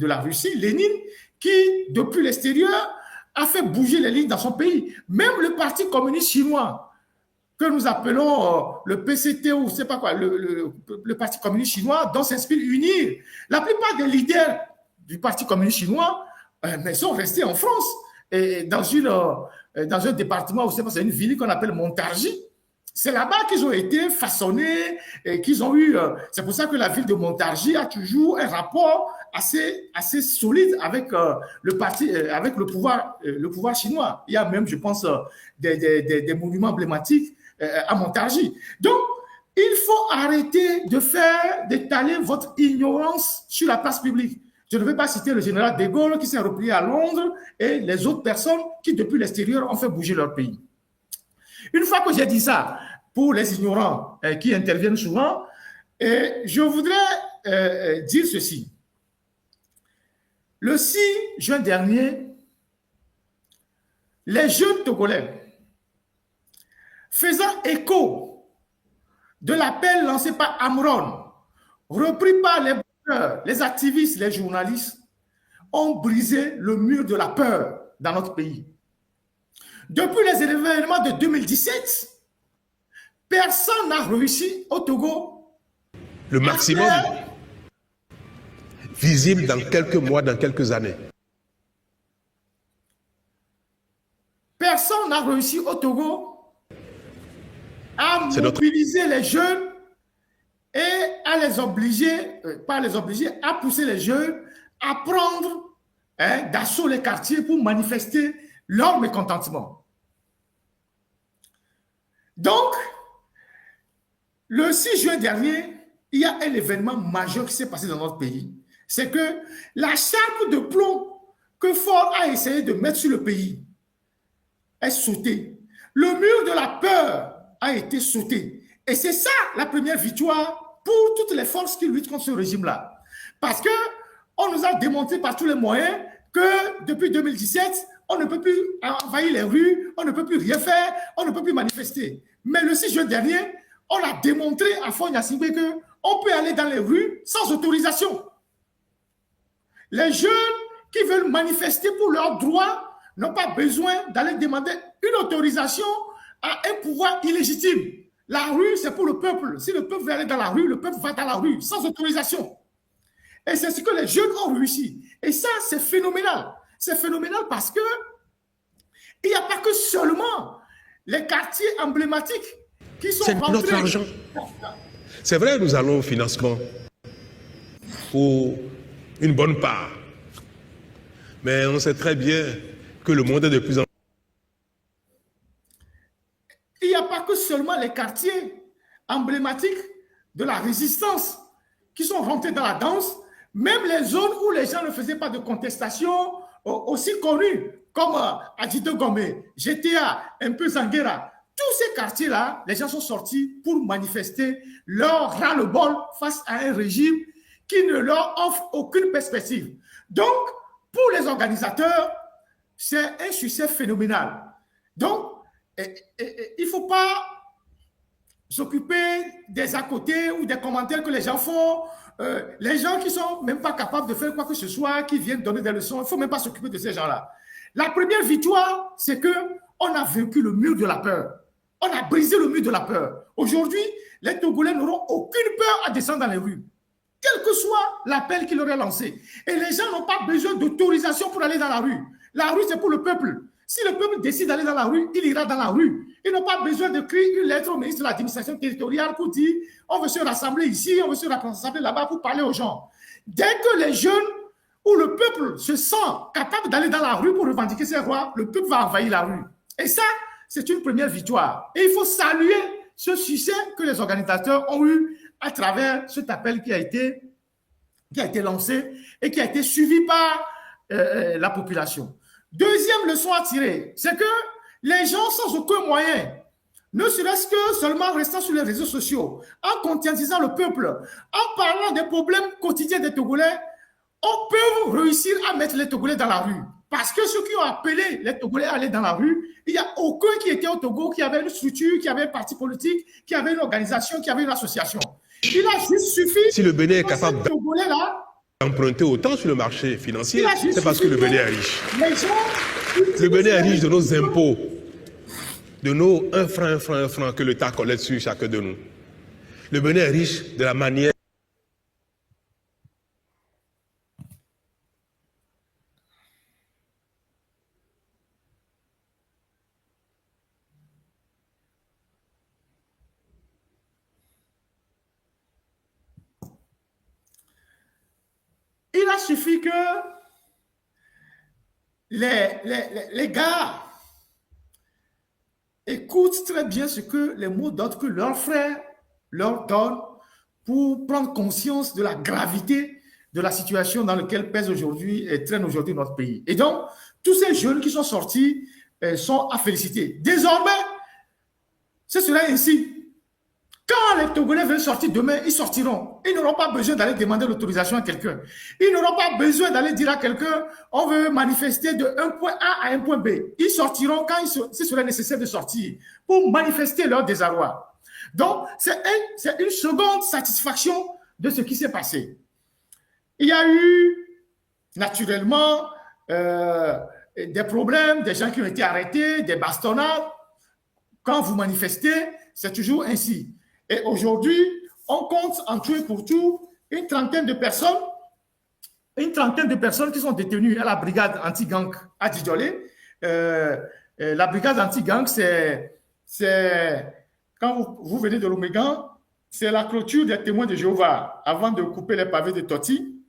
[SPEAKER 1] la Russie, Lénine, qui, depuis l'extérieur, a fait bouger les lignes dans son pays. Même le Parti communiste chinois, que nous appelons le PCT ou je ne sais pas quoi, le Parti communiste chinois, dont s'inspire UNIR. La plupart des leaders du Parti communiste chinois sont restés en France, et dans un département, je sais pas, c'est une ville qu'on appelle Montargis. C'est là-bas qu'ils ont été façonnés et qu'ils ont eu. C'est pour ça que la ville de Montargis a toujours un rapport assez solide avec le parti, avec le pouvoir chinois. Il y a même, je pense, des monuments emblématiques à Montargis. Donc, il faut arrêter d'étaler votre ignorance sur la place publique. Je ne vais pas citer le général de Gaulle qui s'est replié à Londres et les autres personnes qui, depuis l'extérieur, ont fait bouger leur pays. Une fois que j'ai dit ça, pour les ignorants qui interviennent souvent, je voudrais dire ceci. Le 6 juin dernier, les jeunes Togolais, faisant écho de l'appel lancé par Amron, repris par les activistes, les journalistes, ont brisé le mur de la peur dans notre pays. Depuis les événements de 2017, personne n'a réussi au Togo.
[SPEAKER 2] Le maximum visible dans quelques mois, dans quelques années.
[SPEAKER 1] Personne n'a réussi au Togo à mobiliser les jeunes et à les obliger, à pousser les jeunes à prendre d'assaut les quartiers pour manifester leur mécontentement. Donc, le 6 juin dernier, il y a un événement majeur qui s'est passé dans notre pays. C'est que la chape de plomb que Ford a essayé de mettre sur le pays est sautée. Le mur de la peur a été sauté. Et c'est ça la première victoire pour toutes les forces qui luttent contre ce régime-là. Parce qu'on nous a démontré par tous les moyens que depuis 2017, on ne peut plus envahir les rues, on ne peut plus rien faire, on ne peut plus manifester. Mais le 6 juin dernier, on a démontré à Fond-Yacingbe qu'on peut aller dans les rues sans autorisation. Les jeunes qui veulent manifester pour leurs droits n'ont pas besoin d'aller demander une autorisation à un pouvoir illégitime. La rue, c'est pour le peuple. Si le peuple veut aller dans la rue, le peuple va dans la rue sans autorisation. Et c'est ce que les jeunes ont réussi. Et ça, c'est phénoménal. C'est phénoménal parce que il n'y a pas que seulement les quartiers emblématiques qui sont rentrés.
[SPEAKER 2] C'est notre argent. C'est vrai, nous allons au financement pour une bonne part. Mais on sait très bien que le monde est de plus en plus.
[SPEAKER 1] Il n'y a pas que seulement les quartiers emblématiques de la résistance qui sont rentrés dans la danse, même les zones où les gens ne faisaient pas de contestation aussi connues, comme Adjito Gome, GTA, un peu Zanguera. Tous ces quartiers-là, les gens sont sortis pour manifester leur ras-le-bol face à un régime qui ne leur offre aucune perspective. Donc, pour les organisateurs, c'est un succès phénoménal. Donc, il ne faut pas s'occuper des à côté ou des commentaires que les gens font. Les gens qui ne sont même pas capables de faire quoi que ce soit, qui viennent donner des leçons, il ne faut même pas s'occuper de ces gens-là. La première victoire, c'est qu'on a vaincu le mur de la peur. On a brisé le mur de la peur. Aujourd'hui, les Togolais n'auront aucune peur à descendre dans les rues, quel que soit l'appel qu'il aurait lancé. Et les gens n'ont pas besoin d'autorisation pour aller dans la rue. La rue, c'est pour le peuple. Si le peuple décide d'aller dans la rue, il ira dans la rue. Ils n'ont pas besoin d'écrire une lettre au ministre de l'administration territoriale pour dire on veut se rassembler ici, on veut se rassembler là-bas pour parler aux gens. Dès que les jeunes ou le peuple se sent capable d'aller dans la rue pour revendiquer ses droits, le peuple va envahir la rue. Et ça, c'est une première victoire. Et il faut saluer ce succès que les organisateurs ont eu à travers cet appel qui a été lancé et qui a été suivi par la population. Deuxième leçon à tirer, c'est que les gens sans aucun moyen, ne serait-ce que seulement restant sur les réseaux sociaux, en conscientisant le peuple, en parlant des problèmes quotidiens des Togolais, on peut réussir à mettre les Togolais dans la rue. Parce que ceux qui ont appelé les Togolais à aller dans la rue, il n'y a aucun qui était au Togo, qui avait une structure, qui avait un parti politique, qui avait une organisation, qui avait une association. Il a juste suffi
[SPEAKER 2] Si le Bénin est capable d'emprunter autant sur le marché financier, c'est parce que le Bénin est riche. Le Bénin est riche de nos impôts, de nos 1 franc que l'État collecte sur chacun de nous. Le Bénin est riche de la manière.
[SPEAKER 1] Il a suffi que les gars écoutent très bien ce que les mots d'ordre que leurs frères leur donnent pour prendre conscience de la gravité de la situation dans laquelle pèse aujourd'hui et traîne aujourd'hui notre pays. Et donc, tous ces jeunes qui sont sortis sont à féliciter. Désormais, ce sera ainsi. Quand les Togolais veulent sortir demain, ils sortiront. Ils n'auront pas besoin d'aller demander l'autorisation à quelqu'un. Ils n'auront pas besoin d'aller dire à quelqu'un, on veut manifester de un point A à un point B. Ils sortiront quand ce sera nécessaire de sortir pour manifester leur désarroi. Donc, c'est une seconde satisfaction de ce qui s'est passé. Il y a eu, naturellement, des problèmes, des gens qui ont été arrêtés, des bastonnades. Quand vous manifestez, c'est toujours ainsi. Et aujourd'hui, on compte en tout et pour tout une trentaine de personnes qui sont détenues à la brigade anti-gang à Djidjolé. La brigade anti-gang, c'est quand vous venez de l'Omégan, c'est la clôture des témoins de Jéhovah avant de couper les pavés de Toti.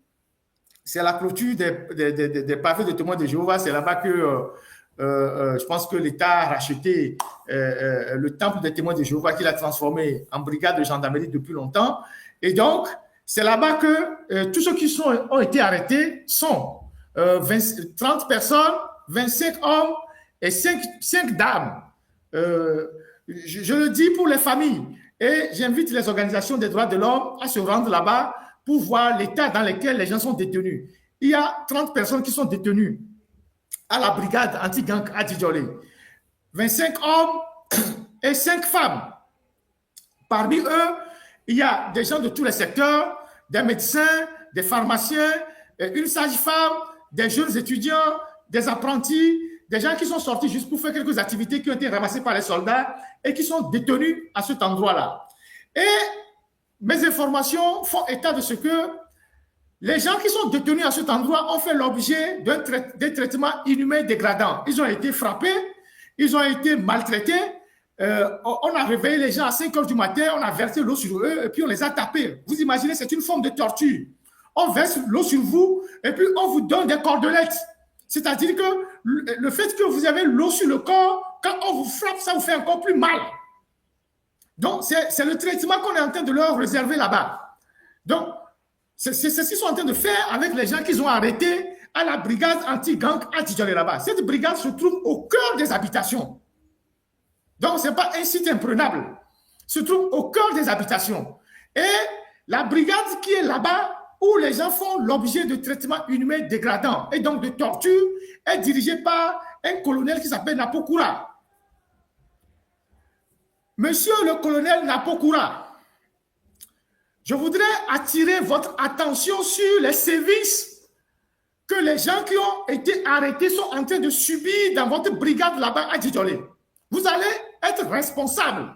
[SPEAKER 1] C'est la clôture des pavés de témoins de Jéhovah. C'est là-bas que je pense que l'État a racheté le temple des témoins de Jéhovah qu'il a transformé en brigade de gendarmerie depuis longtemps. Et donc, c'est là-bas que tous ceux qui ont été arrêtés sont 30 personnes, 25 hommes et 5 dames. Je le dis pour les familles. Et j'invite les organisations des droits de l'homme à se rendre là-bas pour voir l'état dans lequel les gens sont détenus. Il y a 30 personnes qui sont détenues à la brigade anti-gang à Djidjolé. 25 hommes et 5 femmes. Parmi eux, il y a des gens de tous les secteurs, des médecins, des pharmaciens, une sage-femme, des jeunes étudiants, des apprentis, des gens qui sont sortis juste pour faire quelques activités qui ont été ramassées par les soldats et qui sont détenus à cet endroit-là. Et mes informations font état de ce que les gens qui sont détenus à cet endroit ont fait l'objet d'un traitement inhumain dégradant. Ils ont été frappés, ils ont été maltraités. On a réveillé les gens à 5 heures du matin, on a versé l'eau sur eux et puis on les a tapés. Vous imaginez, c'est une forme de torture. On verse l'eau sur vous et puis on vous donne des cordelettes. C'est-à-dire que le fait que vous avez l'eau sur le corps, quand on vous frappe, ça vous fait encore plus mal. Donc, c'est le traitement qu'on est en train de leur réserver là-bas. Donc, c'est ce qu'ils sont en train de faire avec les gens qu'ils ont arrêtés à la brigade anti-gang à Djidjolé là-bas. Cette brigade se trouve au cœur des habitations. Donc, ce n'est pas un site imprenable. Se trouve au cœur des habitations. Et la brigade qui est là-bas, où les gens font l'objet de traitements inhumains dégradants et donc de torture, est dirigée par un colonel qui s'appelle Napokura. Monsieur le colonel Napokura, je voudrais attirer votre attention sur les sévices que les gens qui ont été arrêtés sont en train de subir dans votre brigade là-bas à Djidjolé. Vous allez être responsable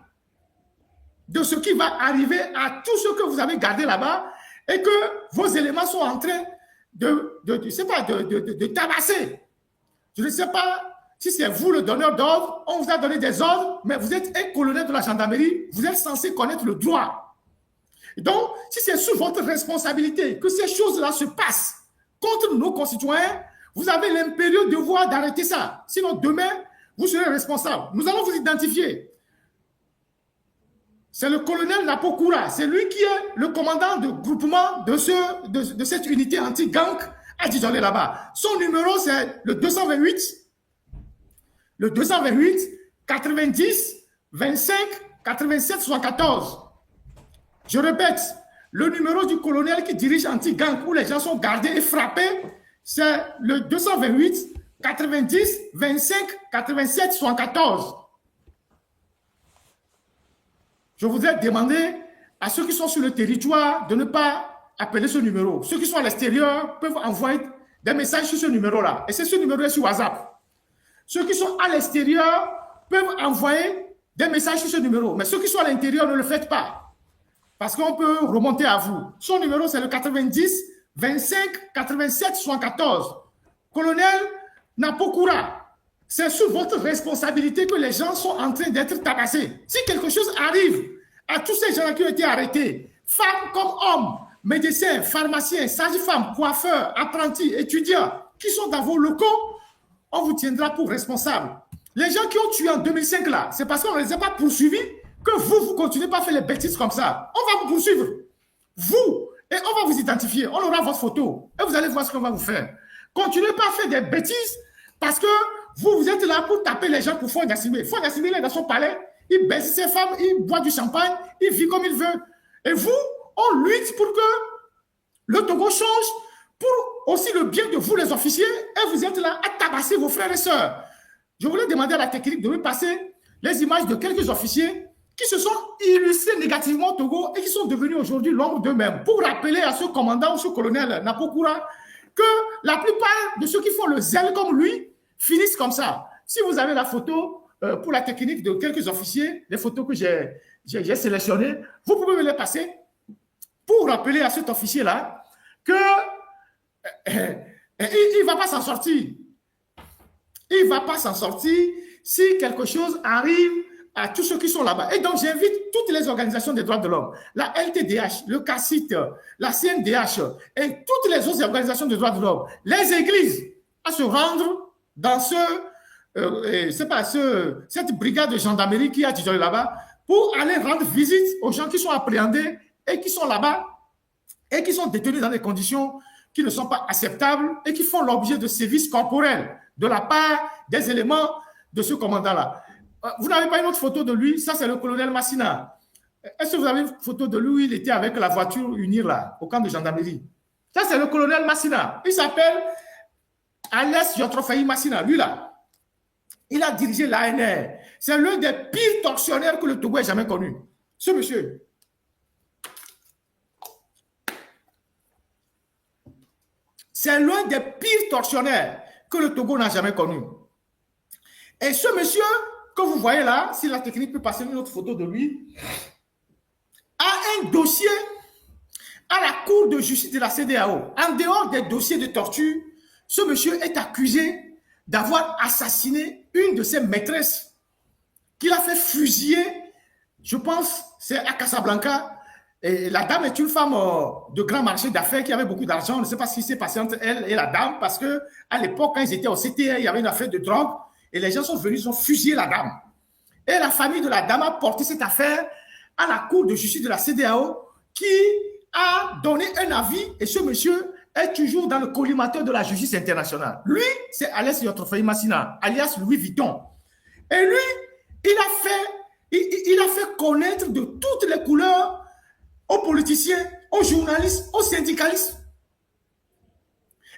[SPEAKER 1] de ce qui va arriver à tous ceux que vous avez gardés là-bas et que vos éléments sont en train de tabasser. Je ne sais pas si c'est vous le donneur d'ordre, on vous a donné des ordres, mais vous êtes un colonel de la gendarmerie, vous êtes censé connaître le droit. Donc, si c'est sous votre responsabilité que ces choses-là se passent contre nos concitoyens, vous avez l'impérieux devoir d'arrêter ça. Sinon, demain, vous serez responsable. Nous allons vous identifier. C'est le colonel Napokura. C'est lui qui est le commandant de groupement de cette unité anti-gang à Djidjolé là-bas. Son numéro, c'est le 228. Le 228 90 25 87 74. Je répète, Le numéro du colonel qui dirige anti-gang où les gens sont gardés et frappés, c'est le 228 90 25 87 74. Je voudrais demander à ceux qui sont sur le territoire de ne pas appeler ce numéro. Ceux qui sont à l'extérieur peuvent envoyer des messages sur ce numéro-là. Et c'est ce numéro sur WhatsApp. Ceux qui sont à l'extérieur peuvent envoyer des messages sur ce numéro. Mais ceux qui sont à l'intérieur, ne le faites pas. Parce qu'on peut remonter à vous. Son numéro, c'est le 90 25 87 74. Colonel Napokura, c'est sous votre responsabilité que les gens sont en train d'être tabassés. Si quelque chose arrive à tous ces gens qui ont été arrêtés, femmes comme hommes, médecins, pharmaciens, sages-femmes, coiffeurs, apprentis, étudiants, qui sont dans vos locaux, on vous tiendra pour responsable. Les gens qui ont tué en 2005 là, c'est parce qu'on ne les a pas poursuivis que vous continuez pas à faire les bêtises comme ça. On va vous poursuivre. Vous. Et on va vous identifier. On aura votre photo. Et vous allez voir ce qu'on va vous faire. Continuez pas à faire des bêtises parce que vous êtes là pour taper les gens pour Faure Gnassingbé. Faure Gnassingbé, il est dans son palais. Il baisse ses femmes, il boit du champagne, il vit comme il veut. Et vous, on lutte pour que le Togo change pour aussi le bien de vous les officiers et vous êtes là à tabasser vos frères et sœurs. Je voulais demander à la technique de me passer les images de quelques officiers qui se sont illustrés négativement au Togo et qui sont devenus aujourd'hui l'ombre d'eux-mêmes pour rappeler à ce commandant ou ce colonel Napokura que la plupart de ceux qui font le zèle comme lui finissent comme ça. Si vous avez la photo pour la technique de quelques officiers, les photos que j'ai sélectionnées, vous pouvez me les passer pour rappeler à cet officier-là que il ne va pas s'en sortir. Il ne va pas s'en sortir si quelque chose arrive à tous ceux qui sont là-bas. Et donc, j'invite toutes les organisations des droits de l'homme, la LTDH, le CACIT, la CNDH et toutes les autres organisations des droits de l'homme, les églises, à se rendre dans cette brigade de gendarmerie qui a Djidjoly là-bas pour aller rendre visite aux gens qui sont appréhendés et qui sont là-bas et qui sont détenus dans des conditions qui ne sont pas acceptables et qui font l'objet de sévices corporels de la part des éléments de ce commandant-là. Vous n'avez pas une autre photo de lui? Ça, c'est le colonel Massina. Est-ce que vous avez une photo de lui où il était avec la voiture UNIR là, au camp de gendarmerie? Ça, c'est le colonel Massina. Il s'appelle Alias Yotrofaï Massina. Lui là, il a dirigé l'ANR. C'est l'un des pires tortionnaires que le Togo ait jamais connu. Ce monsieur. C'est l'un des pires tortionnaires que le Togo n'a jamais connu. Et ce monsieur que vous voyez là, si la technique peut passer une autre photo de lui, a un dossier à la Cour de justice de la CEDEAO. En dehors des dossiers de torture, ce monsieur est accusé d'avoir assassiné une de ses maîtresses qu'il a fait fusiller, je pense, c'est à Casablanca. Et la dame est une femme de grand marché d'affaires qui avait beaucoup d'argent. On ne sait pas ce qui s'est passé entre elle et la dame parce qu'à l'époque, quand ils étaient au CTR, il y avait une affaire de drogue et les gens sont venus, ils ont fusillé la dame. Et la famille de la dame a porté cette affaire à la Cour de justice de la CEDEAO qui a donné un avis et ce monsieur est toujours dans le collimateur de la justice internationale. Lui, c'est Alias Yotrofaï Massina, alias Louis Vuitton. Et lui, il a fait connaître de toutes les couleurs aux politiciens, aux journalistes, aux syndicalistes.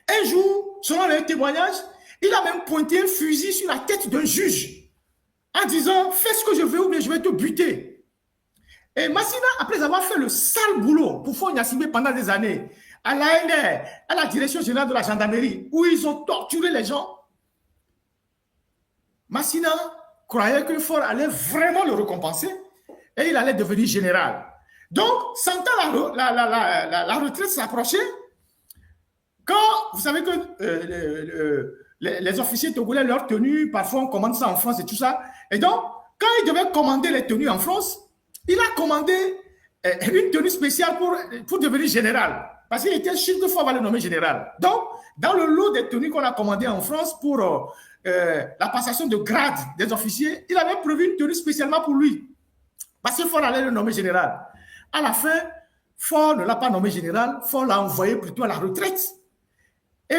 [SPEAKER 1] Un jour, selon les témoignages, il a même pointé un fusil sur la tête d'un juge en disant « Fais ce que je veux ou bien je vais te buter ». Et Massina, après avoir fait le sale boulot pour Faure Gnassingbé pendant des années, à l'ANR, à la direction générale de la gendarmerie, où ils ont torturé les gens, Massina croyait que Faure allait vraiment le récompenser et il allait devenir général. Donc, sentant la retraite s'approcher, quand vous savez que les officiers togolais, leur tenue, parfois on commande ça en France et tout ça, et donc, quand il devait commander les tenues en France, il a commandé une tenue spéciale pour devenir général, parce qu'il était sûr que Faure va le nommer général. Donc, dans le lot des tenues qu'on a commandées en France pour la passation de grade des officiers, il avait prévu une tenue spécialement pour lui, parce que Faure allait le nommer général. À la fin, Faure ne l'a pas nommé général, Faure l'a envoyé plutôt à la retraite. Et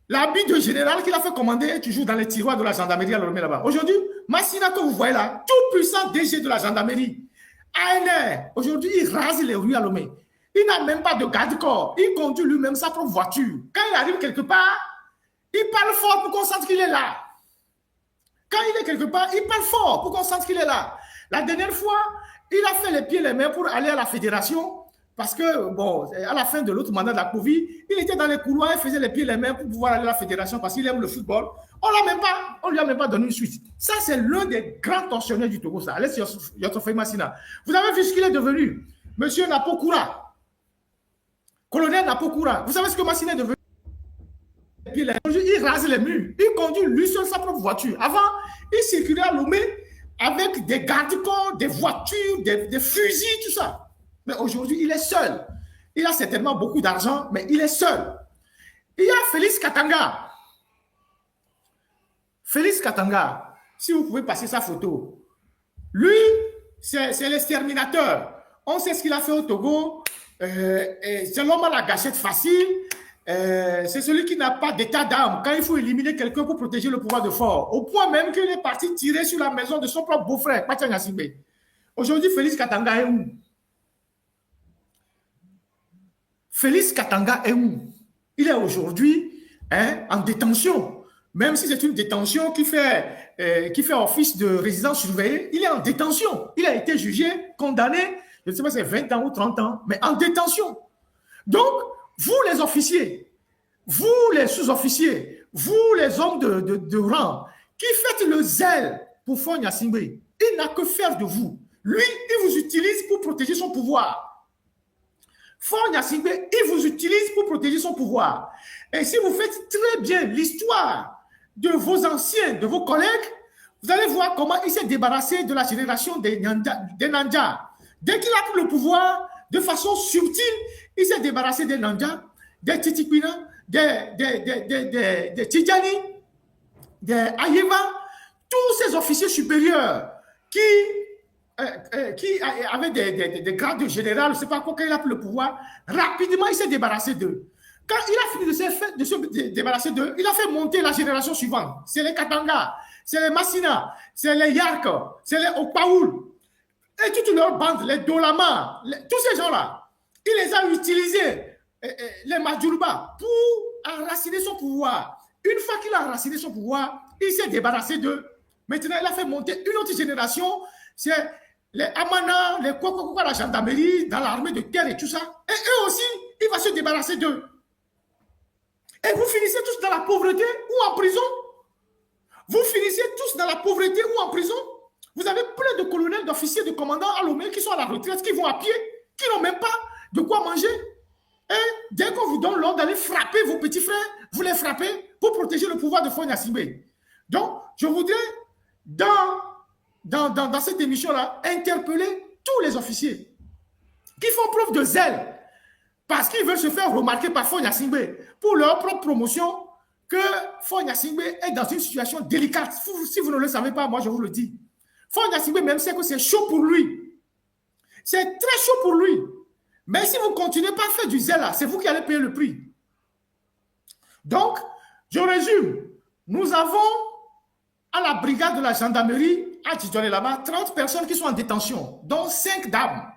[SPEAKER 1] l'habit de général qu'il a fait commander est toujours dans les tiroirs de la gendarmerie à Lomé là-bas. Aujourd'hui, Massina, que vous voyez là, tout puissant DG de la gendarmerie, ANR, aujourd'hui, il rase les rues à Lomé. Il n'a même pas de garde-corps. Il conduit lui-même sa propre voiture. Quand il arrive quelque part, il parle fort pour qu'on sente qu'il est là. Quand il est quelque part, il parle fort pour qu'on sente qu'il est là. La dernière fois, il a fait les pieds et les mains pour aller à la fédération parce que, bon, à la fin de l'autre mandat de la Covid, il était dans les couloirs, il faisait les pieds et les mains pour pouvoir aller à la fédération parce qu'il aime le football. On ne lui a même pas donné une suite. Ça, c'est l'un des grands tortionnaires du Togo, ça. Allez sur Yotofe Massina. Vous avez vu ce qu'il est devenu? Monsieur Napokura. Colonel Napokura. Vous savez ce que Massina est devenu? Il rase les murs. Il conduit lui seul sa propre voiture. Avant, il circulait à Lomé avec des garde-corps, des voitures, des fusils, tout ça. Mais aujourd'hui, il est seul. Il a certainement beaucoup d'argent, mais il est seul. Il y a Félix Katanga. Félix Katanga, si vous pouvez passer sa photo. Lui, c'est l'exterminateur. On sait ce qu'il a fait au Togo. C'est l'homme à la gâchette facile. C'est celui qui n'a pas d'état d'âme quand il faut éliminer quelqu'un pour protéger le pouvoir de fort. Au point même qu'il est parti tirer sur la maison de son propre beau-frère, Patia Nyassimbe. Aujourd'hui, Félix Katanga est où? Félix Katanga est où? Il est aujourd'hui en détention. Même si c'est une détention qui fait office de résidence surveillée, il est en détention. Il a été jugé, condamné, je ne sais pas si c'est 20 ans ou 30 ans, mais en détention. Donc, vous les officiers, vous les sous-officiers, vous les hommes de rang, qui faites le zèle pour Faure Gnassingbé, il n'a que faire de vous. Lui, il vous utilise pour protéger son pouvoir. Faure Gnassingbé, il vous utilise pour protéger son pouvoir. Et si vous faites très bien l'histoire de vos anciens, de vos collègues, vous allez voir comment il s'est débarrassé de la génération des Nandja. Dès qu'il a pris le pouvoir, de façon subtile, il s'est débarrassé des Nandja, des Titikwina, des Tidjani, des Ayeva, tous ces officiers supérieurs qui avaient des grades de général, je ne sais pas quoi, quand il a pris le pouvoir, rapidement il s'est débarrassé d'eux. Quand il a fini de se débarrasser d'eux, il a fait monter la génération suivante. C'est les Katanga, c'est les Massina, c'est les Yark, c'est les Okpaoul. Et toute leur bande, les Dolama, tous ces gens-là, il les a utilisés, les Madjouba, pour enraciner son pouvoir. Une fois qu'il a enraciné son pouvoir, il s'est débarrassé d'eux. Maintenant, il a fait monter une autre génération. C'est les Amana, les Kokoko, la gendarmerie, dans l'armée de terre et tout ça. Et eux aussi, il va se débarrasser d'eux. Et vous finissez tous dans la pauvreté ou en prison. Vous finissez tous dans la pauvreté ou en prison. Vous avez plein de colonels, d'officiers, de commandants à Lomé qui sont à la retraite, qui vont à pied, qui n'ont même pas de quoi manger. Et dès qu'on vous donne l'ordre d'aller frapper vos petits frères, vous les frappez pour protéger le pouvoir de Faure Gnassingbé. Donc, je voudrais, dans cette émission-là, interpeller tous les officiers qui font preuve de zèle parce qu'ils veulent se faire remarquer par Faure Gnassingbé pour leur propre promotion, que Faure Gnassingbé est dans une situation délicate. Si vous ne le savez pas, moi je vous le dis. Faure Gnassingbé même sait que c'est chaud pour lui. C'est très chaud pour lui. Mais si vous ne continuez pas à faire du zèle, c'est vous qui allez payer le prix. Donc, je résume. Nous avons à la brigade de la gendarmerie, à Tidjolé là-bas, 30 personnes qui sont en détention, dont 5 dames.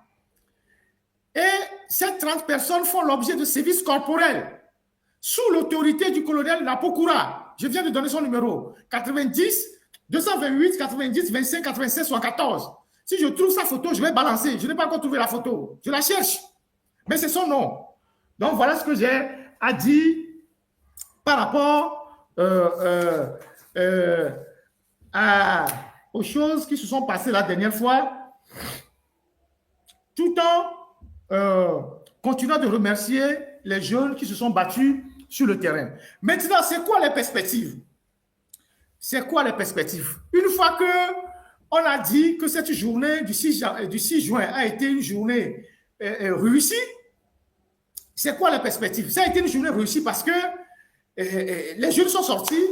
[SPEAKER 1] Et ces 30 personnes font l'objet de sévices corporels sous l'autorité du colonel Napokura. Je viens de donner son numéro. 90 228 90 25 96 74. Si je trouve sa photo, je vais balancer. Je n'ai pas encore trouvé la photo. Je la cherche. Mais c'est son nom. Donc voilà ce que j'ai à dire par rapport aux choses qui se sont passées la dernière fois, tout en continuant de remercier les jeunes qui se sont battus sur le terrain. Maintenant, c'est quoi les perspectives? C'est quoi les perspectives? Une fois qu'on a dit que cette journée du 6 juin a été une journée réussie, c'est quoi les perspectives? Ça a été une journée réussie parce que les jeunes sont sortis.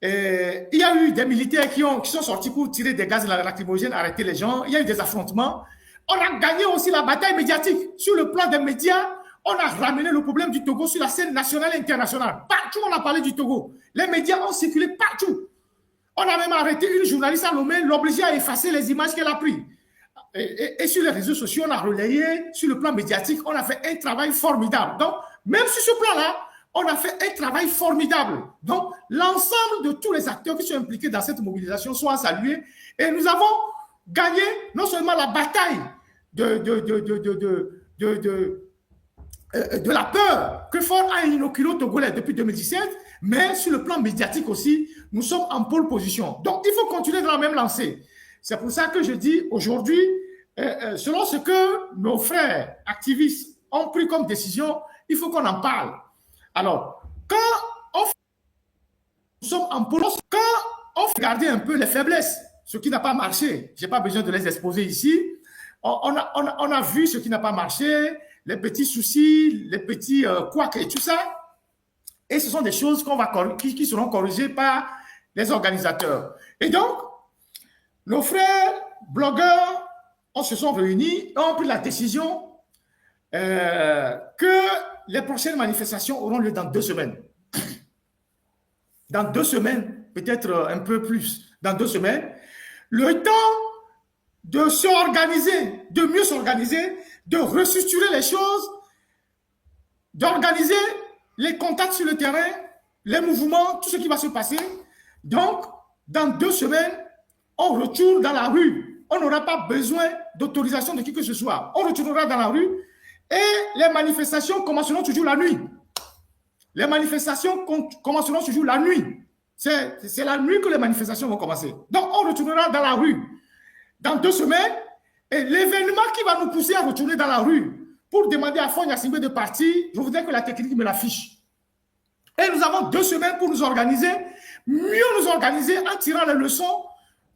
[SPEAKER 1] Il y a eu des militaires qui sont sortis pour tirer des gaz lacrymogènes, arrêter les gens. Il y a eu des affrontements. On a gagné aussi la bataille médiatique. Sur le plan des médias, on a ramené le problème du Togo sur la scène nationale et internationale. Partout, on a parlé du Togo. Les médias ont circulé partout. On a même arrêté une journaliste à Lomé, l'obligé à effacer les images qu'elle a prises. et sur les réseaux sociaux, on a relayé, sur le plan médiatique, on a fait un travail formidable. Donc, même sur ce plan-là, on a fait un travail formidable. Donc, l'ensemble de tous les acteurs qui sont impliqués dans cette mobilisation sont à saluer. Et nous avons gagné non seulement la bataille de la peur que Ford a inoculé aux Togolais depuis 2017, mais sur le plan médiatique aussi, nous sommes en pole position. Donc, il faut continuer dans la même lancée. C'est pour ça que je dis aujourd'hui, selon ce que nos frères activistes ont pris comme décision, il faut qu'on en parle. Alors, quand nous sommes en pole, quand on regarde un peu les faiblesses, ce qui n'a pas marché, je n'ai pas besoin de les exposer ici, on a vu ce qui n'a pas marché, les petits soucis, les petits couacs et tout ça. Et ce sont des choses qui seront corrigées par les organisateurs. Et donc, nos frères blogueurs, on se sont réunis et ont pris la décision que les prochaines manifestations auront lieu dans 2 semaines. Dans 2 semaines, peut-être un peu plus, dans 2 semaines, le temps de s'organiser, de mieux s'organiser, de restructurer les choses, d'organiser les contacts sur le terrain, les mouvements, tout ce qui va se passer. Donc, dans 2 semaines, on retourne dans la rue. On n'aura pas besoin d'autorisation de qui que ce soit. On retournera dans la rue et les manifestations commenceront toujours la nuit. Les manifestations commenceront toujours la nuit. C'est la nuit que les manifestations vont commencer. Donc, on retournera dans la rue dans 2 semaines et l'événement qui va nous pousser à retourner dans la rue pour demander à Faure Gnassingbé de partir, je voudrais que la technique me l'affiche. Et nous avons 2 semaines pour nous organiser, mieux nous organiser en tirant les leçons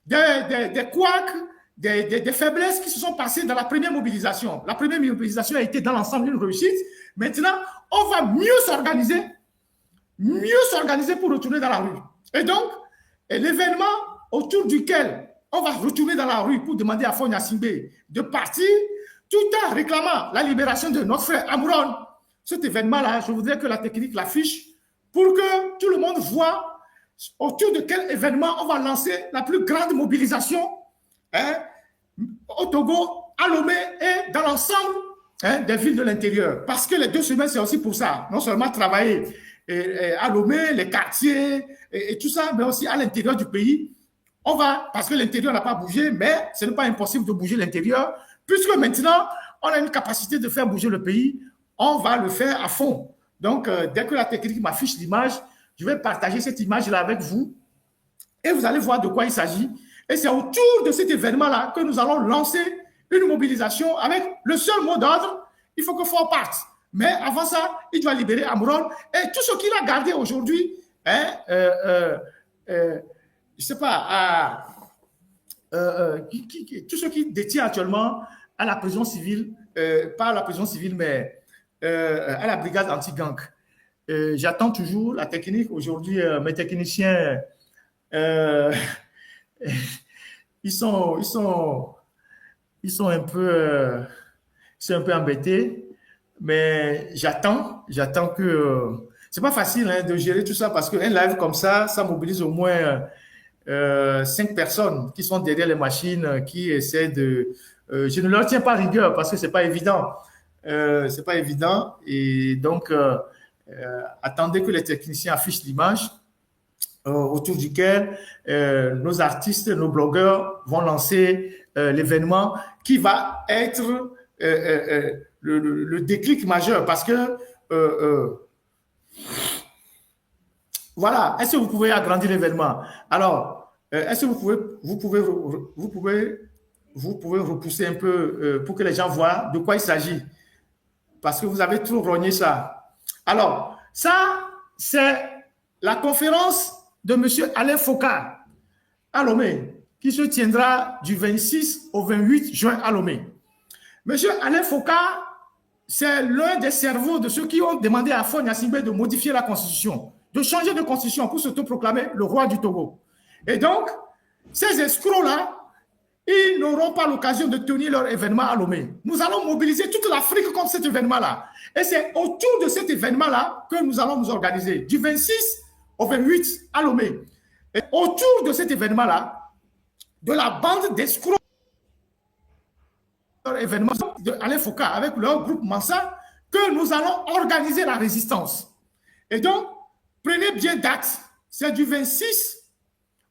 [SPEAKER 1] des couacs, des faiblesses qui se sont passées dans la première mobilisation. La première mobilisation a été dans l'ensemble une réussite. Maintenant, on va mieux s'organiser pour retourner dans la rue. Et donc, l'événement autour duquel on va retourner dans la rue pour demander à Faure Gnassingbé de partir, tout en réclamant la libération de notre frère Amoron. Cet événement-là, je voudrais que la technique l'affiche pour que tout le monde voit autour de quel événement on va lancer la plus grande mobilisation au Togo, à Lomé et dans l'ensemble des villes de l'intérieur. Parce que les 2 semaines, c'est aussi pour ça. Non seulement travailler à Lomé, les quartiers et tout ça, mais aussi à l'intérieur du pays. On va, parce que l'intérieur n'a pas bougé, mais ce n'est pas impossible de bouger l'intérieur. Puisque maintenant, on a une capacité de faire bouger le pays, on va le faire à fond. Donc, dès que la technique m'affiche l'image, je vais partager cette image-là avec vous et vous allez voir de quoi il s'agit. Et c'est autour de cet événement-là que nous allons lancer une mobilisation avec le seul mot d'ordre, il faut que Faure parte. Mais avant ça, il doit libérer Amoron et tout ce qu'il a gardé aujourd'hui, je ne sais pas, tout ce qu'il détient actuellement à la prison civile, pas à la prison civile, mais à la brigade anti-gang. J'attends toujours la technique. Aujourd'hui, mes techniciens, ils sont un peu embêtés, mais j'attends que c'est pas facile de gérer tout ça parce qu'un live comme ça mobilise au moins 5 personnes qui sont derrière les machines, qui essaient de. Je ne leur tiens pas rigueur parce que c'est pas évident. C'est pas évident et donc attendez que les techniciens affichent l'image autour duquel nos artistes, nos blogueurs vont lancer l'événement qui va être le déclic majeur parce que voilà, est-ce que vous pouvez agrandir l'événement? Alors, est-ce que vous pouvez repousser un peu pour que les gens voient de quoi il s'agit? Parce que vous avez trop rogné ça. Alors, ça, c'est la conférence de M. Alain Foka à Lomé, qui se tiendra du 26 au 28 juin à Lomé. M. Alain Foka, c'est l'un des cerveaux de ceux qui ont demandé à Faure Gnassingbé de modifier la Constitution, de changer de Constitution pour s'autoproclamer le roi du Togo. Et donc, ces escrocs-là, ils n'auront pas l'occasion de tenir leur événement à Lomé. Nous allons mobiliser toute l'Afrique contre cet événement-là. Et c'est autour de cet événement-là que nous allons nous organiser, du 26 au 28 à Lomé. Et autour de cet événement-là, de la bande d'escrocs événement de Alain Foucault avec leur groupe Mansa que nous allons organiser la résistance. Et donc, prenez bien date. C'est du 26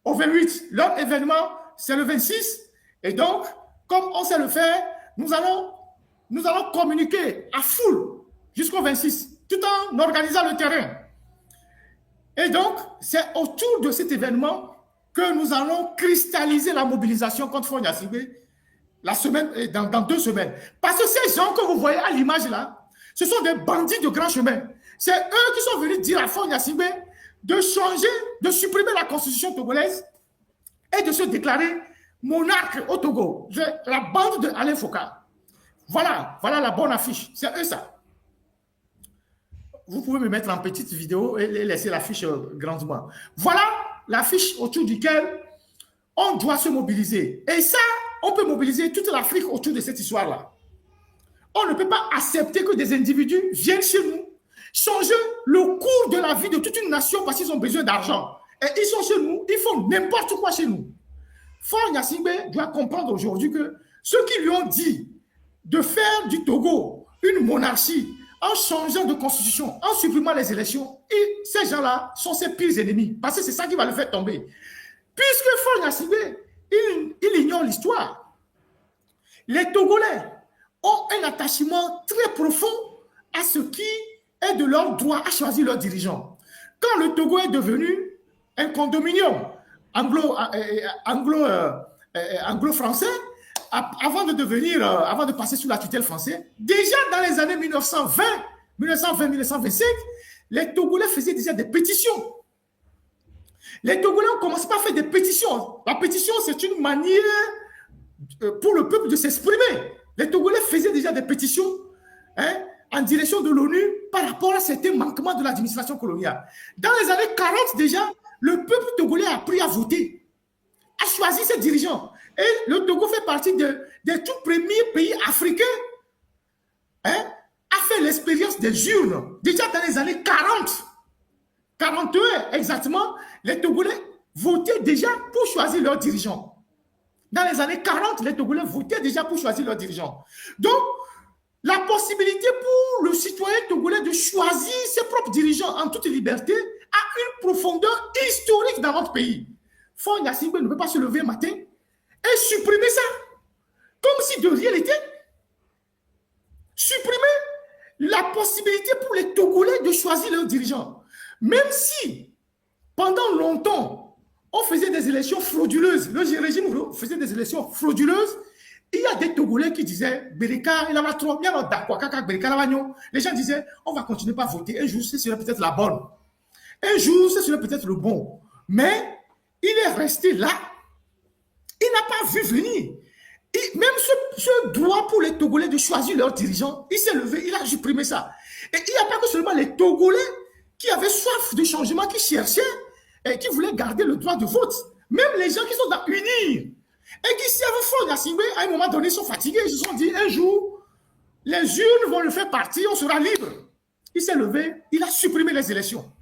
[SPEAKER 1] au 28. Leur événement, c'est le 26. Et donc, comme on sait le faire, nous allons communiquer à foule jusqu'au 26, tout en organisant le terrain. Et donc, c'est autour de cet événement que nous allons cristalliser la mobilisation contre Faure Gnassingbé dans 2 semaines. Parce que ces gens que vous voyez à l'image là, ce sont des bandits de grand chemin. C'est eux qui sont venus dire à Faure Gnassingbé de changer, de supprimer la constitution togolaise et de se déclarer monarque au Togo. La bande de Alain Foucault. Voilà la bonne affiche. C'est eux ça. Vous pouvez me mettre en petite vidéo et laisser l'affiche grandement. Voilà l'affiche autour duquel on doit se mobiliser. Et ça, on peut mobiliser toute l'Afrique autour de cette histoire-là. On ne peut pas accepter que des individus viennent chez nous, changer le cours de la vie de toute une nation parce qu'ils ont besoin d'argent. Et ils sont chez nous, ils font n'importe quoi chez nous. Faure Gnassingbé doit comprendre aujourd'hui que ceux qui lui ont dit de faire du Togo une monarchie en changeant de constitution, en supprimant les élections, et ces gens-là sont ses pires ennemis, parce que c'est ça qui va le faire tomber. Puisque Faure Gnassingbé, il ignore l'histoire. Les Togolais ont un attachement très profond à ce qui est de leur droit à choisir leurs dirigeants. Quand le Togo est devenu un condominium anglo-français, avant de passer sous la tutelle française, déjà dans les années 1920-1925, les Togolais faisaient déjà des pétitions. Les Togolais ont commencé par faire des pétitions. La pétition, c'est une manière pour le peuple de s'exprimer. Les Togolais faisaient déjà des pétitions en direction de l'ONU par rapport à certains manquements de l'administration coloniale. Dans les années 40 déjà, le peuple togolais a appris à voter, a choisi ses dirigeants. Et le Togo fait partie des tout premiers pays africains à faire l'expérience des urnes. Déjà dans les années 41 exactement, les Togolais votaient déjà pour choisir leurs dirigeants. Dans les années 40, les Togolais votaient déjà pour choisir leurs dirigeants. Donc, la possibilité pour le citoyen togolais de choisir ses propres dirigeants en toute liberté a une profondeur historique dans notre pays. Faure Gnassingbé ne peut pas se lever un matin et supprimer ça, comme si de rien n'était. Supprimer la possibilité pour les Togolais de choisir leurs dirigeants. Même si, pendant longtemps, on faisait des élections frauduleuses, le régime faisait des élections frauduleuses, il y a des Togolais qui disaient, Bereka, il a trop bien, les gens disaient, on va continuer par voter, un jour, ce serait peut-être la bonne. Un jour, ce serait peut-être le bon. Mais il est resté là. Il n'a pas vu venir. Même ce droit pour les Togolais de choisir leurs dirigeants, il s'est levé, il a supprimé ça. Et il n'y a pas que seulement les Togolais qui avaient soif de changement, qui cherchaient et qui voulaient garder le droit de vote. Même les gens qui sont dans UNIR et qui servent Faure Gnassingbé, à un moment donné, sont fatigués. Ils se sont dit, un jour, les urnes vont le faire partir, on sera libre. Il s'est levé, il a supprimé les élections.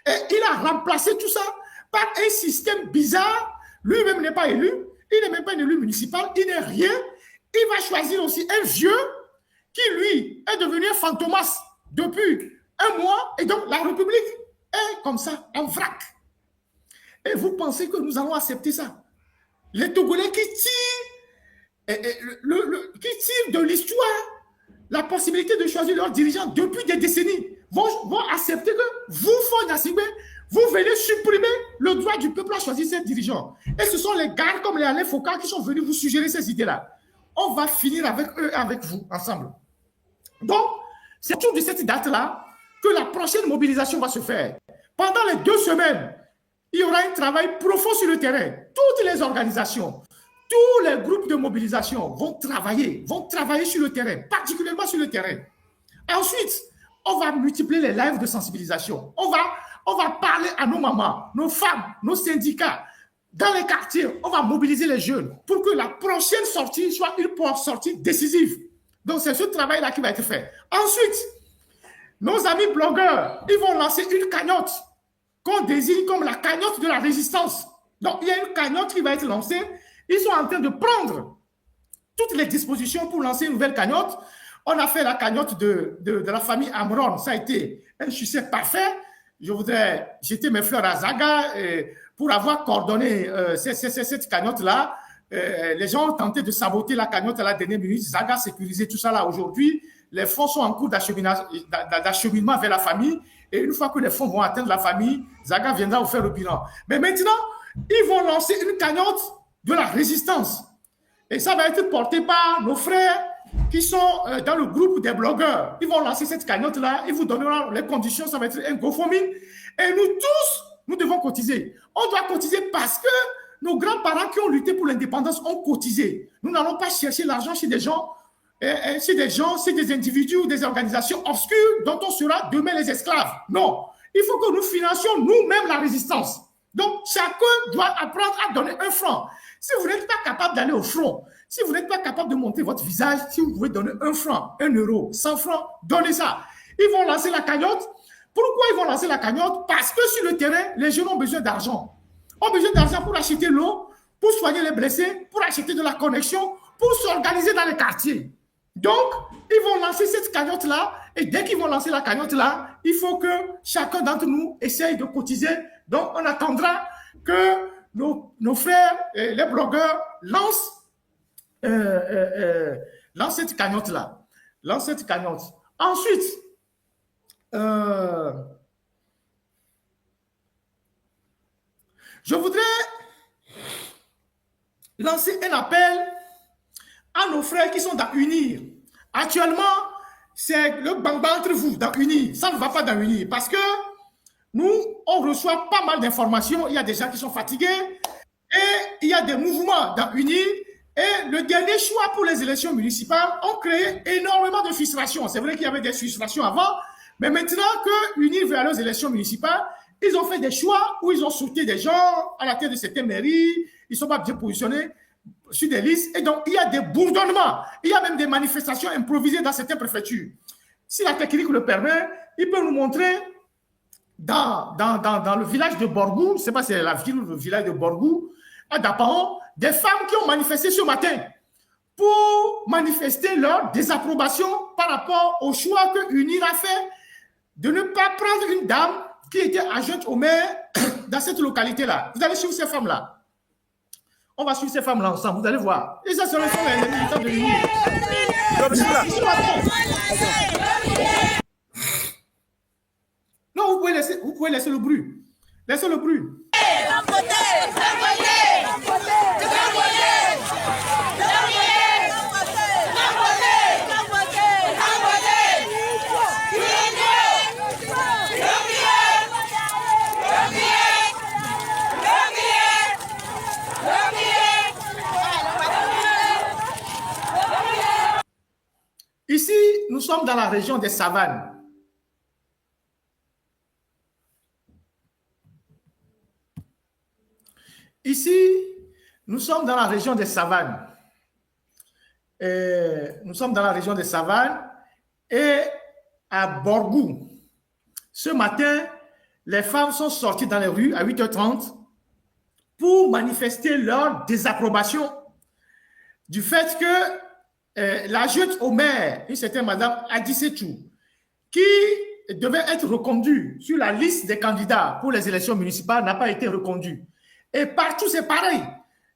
[SPEAKER 1] Et il a remplacé tout ça par un système bizarre. Lui-même n'est pas élu. Il n'est même pas un élu municipal. Il n'est rien. Il va choisir aussi un vieux qui, lui, est devenu un fantomas depuis un mois. Et donc, la République est comme ça, en vrac. Et vous pensez que nous allons accepter ça? Les Togolais qui tirent de l'histoire la possibilité de choisir leurs dirigeants depuis des décennies vont accepter que vous, Faure Gnassingbé, vous venez supprimer le droit du peuple à choisir ses dirigeants. Et ce sont les gars comme les Alain Foucault qui sont venus vous suggérer ces idées-là. On va finir avec eux et avec vous, ensemble. Donc, c'est autour de cette date-là que la prochaine mobilisation va se faire. Pendant les 2 semaines, il y aura un travail profond sur le terrain. Toutes les organisations, tous les groupes de mobilisation vont travailler sur le terrain, particulièrement sur le terrain. Ensuite, on va multiplier les lives de sensibilisation. On va parler à nos mamans, nos femmes, nos syndicats. Dans les quartiers, on va mobiliser les jeunes pour que la prochaine sortie soit une sortie décisive. Donc, c'est ce travail-là qui va être fait. Ensuite, nos amis blogueurs, ils vont lancer une cagnotte qu'on désigne comme la cagnotte de la résistance. Donc, il y a une cagnotte qui va être lancée. Ils sont en train de prendre toutes les dispositions pour lancer une nouvelle cagnotte. On a fait la cagnotte de la famille Amron. Ça a été un succès parfait. Je voudrais jeter mes fleurs à Zaga pour avoir coordonné cette cagnotte-là. Les gens ont tenté de saboter la cagnotte à la dernière minute. Zaga a sécurisé tout ça là aujourd'hui. Les fonds sont en cours d'acheminement vers la famille. Et une fois que les fonds vont atteindre la famille, Zaga viendra vous faire le bilan. Mais maintenant, ils vont lancer une cagnotte de la résistance. Et ça va être porté par nos frères qui sont dans le groupe des blogueurs. Ils vont lancer cette cagnotte-là, ils vous donneront les conditions, ça va être un GoFundMe. Et nous tous, nous devons cotiser. On doit cotiser parce que nos grands-parents qui ont lutté pour l'indépendance ont cotisé. Nous n'allons pas chercher l'argent chez des gens, c'est des individus ou des organisations obscures dont on sera demain les esclaves. Non, il faut que nous financions nous-mêmes la résistance. Donc, chacun doit apprendre à donner un franc. Si vous n'êtes pas capable d'aller au front, si vous n'êtes pas capable de montrer votre visage, si vous pouvez donner 1 franc, 1 euro, 100 francs, donnez ça. Ils vont lancer la cagnotte. Pourquoi ils vont lancer la cagnotte? Parce que sur le terrain, les jeunes ont besoin d'argent. Ont besoin d'argent pour acheter l'eau, pour soigner les blessés, pour acheter de la connexion, pour s'organiser dans les quartiers. Donc, ils vont lancer cette cagnotte-là. Et dès qu'ils vont lancer la cagnotte-là, il faut que chacun d'entre nous essaye de cotiser. Donc, on attendra que nos frères, les blogueurs, lancent cette cagnotte-là. Lancent cette cagnotte. Ensuite, je voudrais lancer un appel à nos frères qui sont dans UNIR. Actuellement, c'est le bang-bang entre vous dans UNIR. Ça ne va pas dans UNIR parce que nous, on reçoit pas mal d'informations. Il y a des gens qui sont fatigués et il y a des mouvements dans UNIR. Et le dernier choix pour les élections municipales ont créé énormément de frustrations. C'est vrai qu'il y avait des frustrations avant, mais maintenant que UNIR veut aller aux élections municipales, ils ont fait des choix où ils ont sauté des gens à la tête de certaines mairies. Ils ne sont pas bien positionnés sur des listes. Et donc, il y a des bourdonnements. Il y a même des manifestations improvisées dans certaines préfectures. Si la technique le permet, il peut nous montrer dans le village de Borgou, je ne sais pas si c'est la ville ou le village de Borgou, à Dapaon, des femmes qui ont manifesté ce matin pour manifester leur désapprobation par rapport au choix que UNIR a fait de ne pas prendre une dame qui était adjointe au maire dans cette localité-là. Vous allez suivre ces femmes-là. On va suivre ces femmes-là ensemble, vous allez voir. Et ça, ce sont les militants de l'UNIR. Non, vous pouvez laisser le bruit. Laissez le bruit. Ici, nous sommes dans la région des savanes. Ici, nous sommes dans la région des savanes. Nous sommes dans la région des savanes et à Borgou. Ce matin, les femmes sont sorties dans les rues à 8h30 pour manifester leur désapprobation du fait que l'adjointe au maire, une certaine madame Adissetou, qui devait être reconduite sur la liste des candidats pour les élections municipales, n'a pas été reconduite. Et partout, c'est pareil.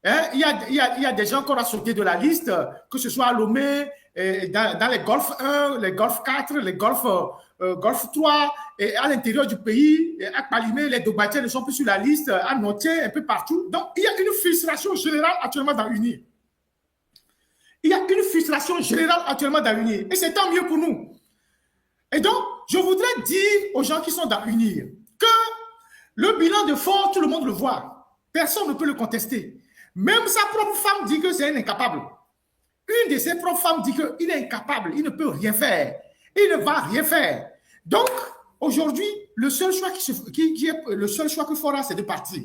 [SPEAKER 1] Hein? Il y a des gens qu'on a sautés de la liste, que ce soit à Lomé, dans les Golf 1, les Golf 4, les Golf 3, et à l'intérieur du pays, à Palimé, les Dobatiens ne sont plus sur la liste, à Notier, un peu partout. Donc, il y a une frustration générale actuellement dans l'UNIR. Il y a une frustration générale actuellement dans l'UNIR. Et c'est tant mieux pour nous. Et donc, je voudrais dire aux gens qui sont dans l'UNIR que le bilan de Faure, tout le monde le voit. Personne ne peut le contester. Même sa propre femme dit que c'est un incapable. Une de ses propres femmes dit qu'il est incapable, il ne peut rien faire. Il ne va rien faire. Donc, aujourd'hui, le seul choix le seul choix que fera, c'est de partir.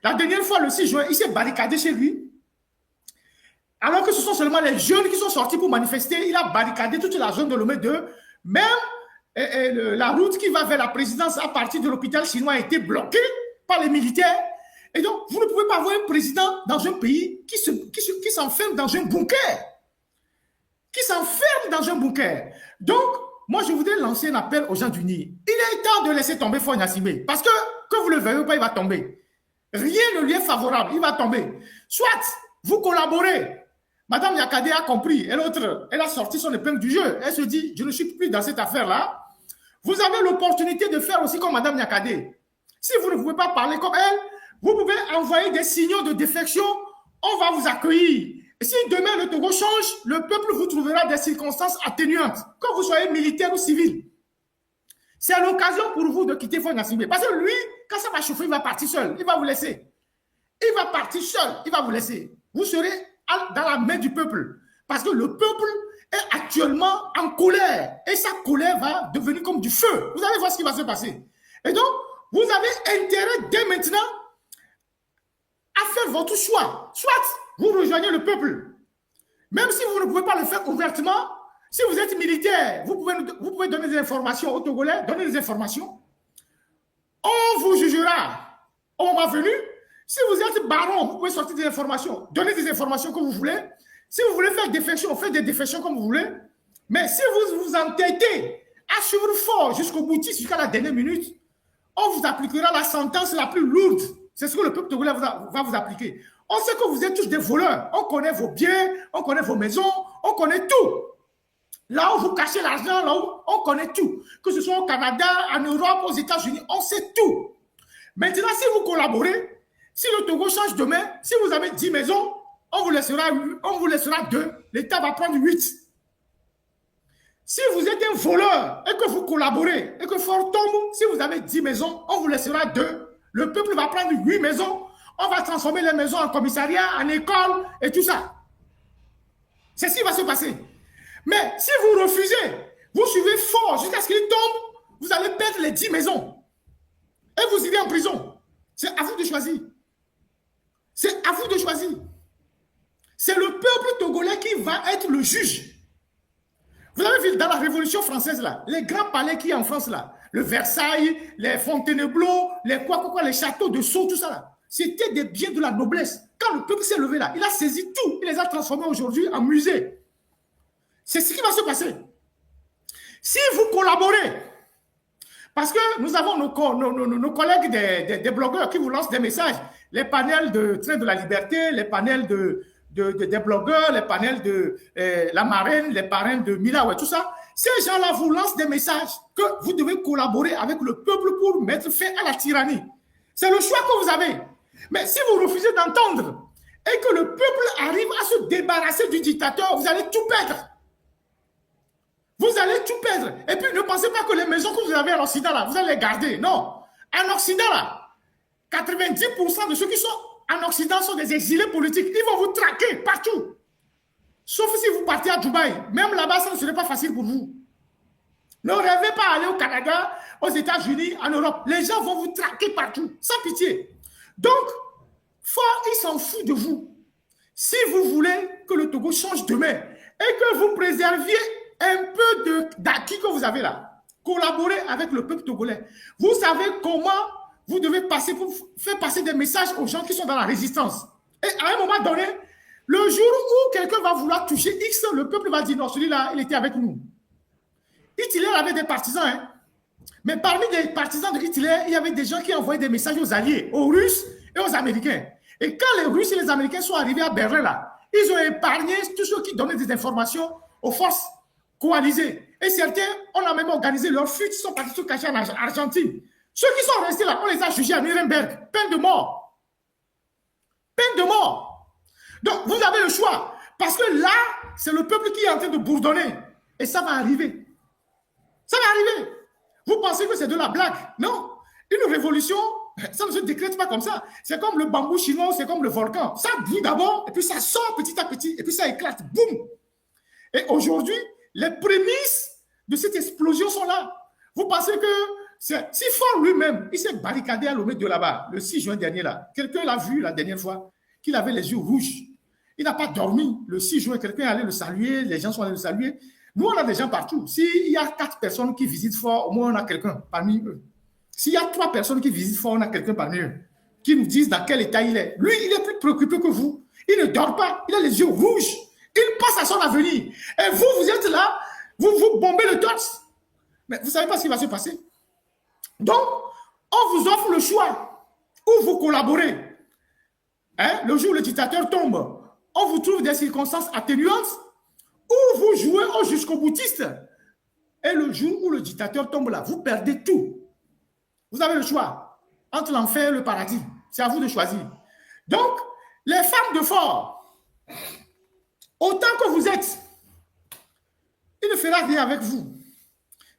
[SPEAKER 1] La dernière fois, le 6 juin, il s'est barricadé chez lui. Alors que ce sont seulement les jeunes qui sont sortis pour manifester, il a barricadé toute la zone de Lomé 2. Même la route qui va vers la présidence à partir de l'hôpital chinois a été bloquée par les militaires. Et donc, vous ne pouvez pas avoir un président dans un pays qui s'enferme dans un bunker. qui s'enferment dans un bunker. Donc, moi, je voudrais lancer un appel aux gens du Nil. Il est temps de laisser tomber Faure Gnassingbé, parce que vous ne le verrez pas, il va tomber. Rien ne lui est favorable, il va tomber. Soit vous collaborez. Madame Yakadé a compris, et l'autre, elle a sorti son épingle du jeu. Elle se dit, je ne suis plus dans cette affaire-là. Vous avez l'opportunité de faire aussi comme Madame Yakadé. Si vous ne pouvez pas parler comme elle, vous pouvez envoyer des signaux de défection. On va vous accueillir. Et si demain le Togo change, le peuple vous trouvera des circonstances atténuantes, que vous soyez militaire ou civil. C'est l'occasion pour vous de quitter Faure Gnassingbé. Parce que lui, quand ça va chauffer, il va partir seul. Il va vous laisser. Il va partir seul. Il va vous laisser. Vous serez dans la main du peuple. Parce que le peuple est actuellement en colère. Et sa colère va devenir comme du feu. Vous allez voir ce qui va se passer. Et donc, vous avez intérêt dès maintenant à faire votre choix. Soit vous rejoignez le peuple. Même si vous ne pouvez pas le faire ouvertement, si vous êtes militaire, vous pouvez donner des informations aux Togolais, donner des informations. On vous jugera au moment venu. Si vous êtes baron, vous pouvez sortir des informations, donner des informations comme vous voulez. Si vous voulez faire défection, faites des défections comme vous voulez. Mais si vous vous entêtez à suivre fort jusqu'au boutiste, jusqu'à la dernière minute, on vous appliquera la sentence la plus lourde. C'est ce que le peuple togolais va vous appliquer. On sait que vous êtes tous des voleurs. On connaît vos biens, on connaît vos maisons, on connaît tout. Là où vous cachez l'argent, là où on connaît tout. Que ce soit au Canada, en Europe, aux États-Unis, on sait tout. Maintenant, si vous collaborez, si le Togo change demain, si vous avez 10 maisons, on vous laissera 2. L'État va prendre 8. Si vous êtes un voleur et que vous collaborez et que Faure tombe, si vous avez 10 maisons, on vous laissera 2. Le peuple va prendre 8 maisons. On va transformer les maisons en commissariat, en école et tout ça. C'est ce qui va se passer. Mais si vous refusez, vous suivez Faure jusqu'à ce qu'il tombe, vous allez perdre les 10 maisons. Et vous irez en prison. C'est à vous de choisir. C'est à vous de choisir. C'est le peuple togolais qui va être le juge. Vous avez vu dans la Révolution française, là, les grands palais qui y a en France, là, le Versailles, les Fontainebleau, les les châteaux de Sceaux, tout ça, là, c'était des biens de la noblesse. Quand le peuple s'est levé, là, il a saisi tout. Il les a transformés aujourd'hui en musée. C'est ce qui va se passer. Si vous collaborez, parce que nous avons nos collègues des blogueurs qui vous lancent des messages, les panels de Train de la Liberté, les panels des blogueurs, les panels de la marraine, les parrains de Mila, ouais, tout ça. Ces gens-là vous lancent des messages que vous devez collaborer avec le peuple pour mettre fin à la tyrannie. C'est le choix que vous avez. Mais si vous refusez d'entendre et que le peuple arrive à se débarrasser du dictateur, vous allez tout perdre. Vous allez tout perdre. Et puis, ne pensez pas que les maisons que vous avez en Occident, là, vous allez les garder. Non. En Occident, là, 90% de ceux qui sont en Occident sont des exilés politiques. Ils vont vous traquer partout. Sauf si vous partez à Dubaï. Même là-bas, ça ne serait pas facile pour vous. Ne rêvez pas aller au Canada, aux États-Unis, en Europe. Les gens vont vous traquer partout, sans pitié. Donc, Faure, il s'en fout de vous. Si vous voulez que le Togo change demain et que vous préserviez un peu d'acquis que vous avez là, collaborez avec le peuple togolais. Vous savez comment vous devez passer pour faire passer des messages aux gens qui sont dans la résistance. Et à un moment donné, le jour où quelqu'un va vouloir toucher X, le peuple va dire non, celui-là, il était avec nous. Hitler avait des partisans, hein. Mais parmi les partisans de Hitler, il y avait des gens qui envoyaient des messages aux Alliés, aux Russes et aux Américains. Et quand les Russes et les Américains sont arrivés à Berlin, là, ils ont épargné tous ceux qui donnaient des informations aux forces coalisées. Et certains, on a même organisé leur fuite, ils sont partis se cacher en Argentine. Ceux qui sont restés là, on les a jugés à Nuremberg. Peine de mort. Peine de mort. Donc, vous avez le choix. Parce que là, c'est le peuple qui est en train de bourdonner. Et ça va arriver. Ça va arriver. Vous pensez que c'est de la blague? Non. Une révolution, ça ne se décrète pas comme ça. C'est comme le bambou chinois, c'est comme le volcan. Ça brûle d'abord, et puis ça sort petit à petit, et puis ça éclate. Boum. Et aujourd'hui, les prémices de cette explosion sont là. Vous pensez que si Faure lui-même, il s'est barricadé à Lomé de là-bas, le 6 juin dernier, là. Quelqu'un l'a vu la dernière fois, qu'il avait les yeux rouges. Il n'a pas dormi. Le 6 juin, quelqu'un allait le saluer, les gens sont allés le saluer. Nous, on a des gens partout. S'il y a 4 personnes qui visitent Faure, au moins on a quelqu'un parmi eux. S'il y a 3 personnes qui visitent Faure, on a quelqu'un parmi eux qui nous disent dans quel état il est. Lui, il est plus préoccupé que vous. Il ne dort pas. Il a les yeux rouges. Il pense à son avenir. Et vous, vous êtes là, vous bombez le torse. Mais vous ne savez pas ce qui va se passer. Donc, on vous offre le choix. Ou vous collaborez. Hein? Le jour où le dictateur tombe, on vous trouve des circonstances atténuantes, ou vous jouez au jusqu'au boutiste. Et le jour où le dictateur tombe là, vous perdez tout. Vous avez le choix entre l'enfer et le paradis. C'est à vous de choisir. Donc, les femmes de fort, autant que vous êtes, il ne fera rien avec vous.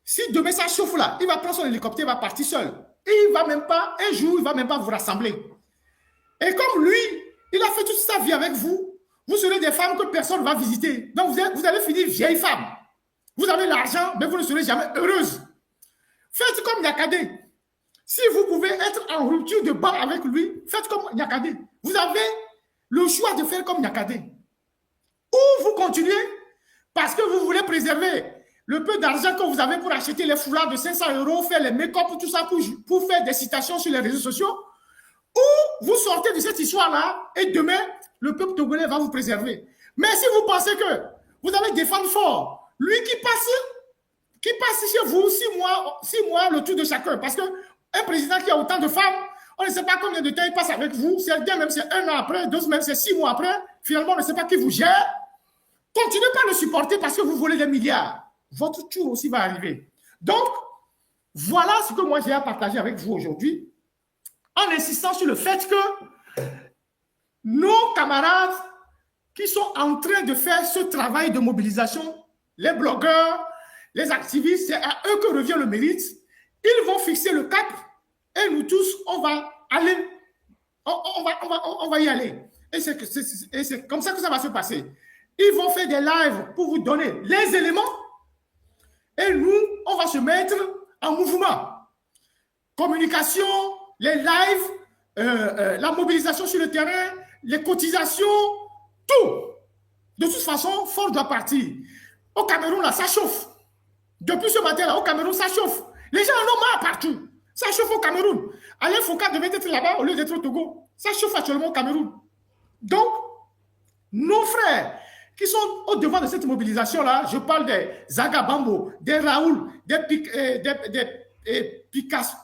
[SPEAKER 1] Si demain ça chauffe là, il va prendre son hélicoptère, il va partir seul. Et il ne va même pas, un jour, il ne va même pas vous rassembler. Et comme lui, il a fait toute sa vie avec vous, vous serez des femmes que personne ne va visiter. Donc vous allez finir vieille femme. Vous avez l'argent, mais vous ne serez jamais heureuse. Faites comme Nyakadé. Si vous pouvez être en rupture de banc avec lui, faites comme Nyakadé. Vous avez le choix de faire comme Nyakadé. Ou vous continuez parce que vous voulez préserver le peu d'argent que vous avez pour acheter les foulards de 500 €, faire les make-up, tout ça pour faire des citations sur les réseaux sociaux. Ou vous sortez de cette histoire-là et demain, le peuple togolais va vous préserver. Mais si vous pensez que vous allez défendre fort, lui qui passe chez vous 6 mois le tour de chacun, parce qu'un président qui a autant de femmes, on ne sait pas combien de temps il passe avec vous, certains même c'est 1 an après, d'autres même c'est 6 mois après, finalement on ne sait pas qui vous gère. Continuez pas à le supporter parce que vous volez des milliards. Votre tour aussi va arriver. Donc, voilà ce que moi j'ai à partager avec vous aujourd'hui, en insistant sur le fait que nos camarades qui sont en train de faire ce travail de mobilisation, les blogueurs, les activistes, c'est à eux que revient le mérite. Ils vont fixer le cap et nous tous, on va aller, on va y aller. Et c'est comme ça que ça va se passer. Ils vont faire des lives pour vous donner les éléments et nous, on va se mettre en mouvement. Communication, les lives, la mobilisation sur le terrain, les cotisations, tout. De toute façon, Ford doit partir. Au Cameroun, là, ça chauffe. Depuis ce matin-là, au Cameroun, ça chauffe. Les gens en ont marre partout. Ça chauffe au Cameroun. Alain Foucault devait être là-bas au lieu d'être au Togo. Ça chauffe actuellement au Cameroun. Donc, nos frères qui sont au devant de cette mobilisation-là, je parle des Zagabambo, des Raoul, des Picasso,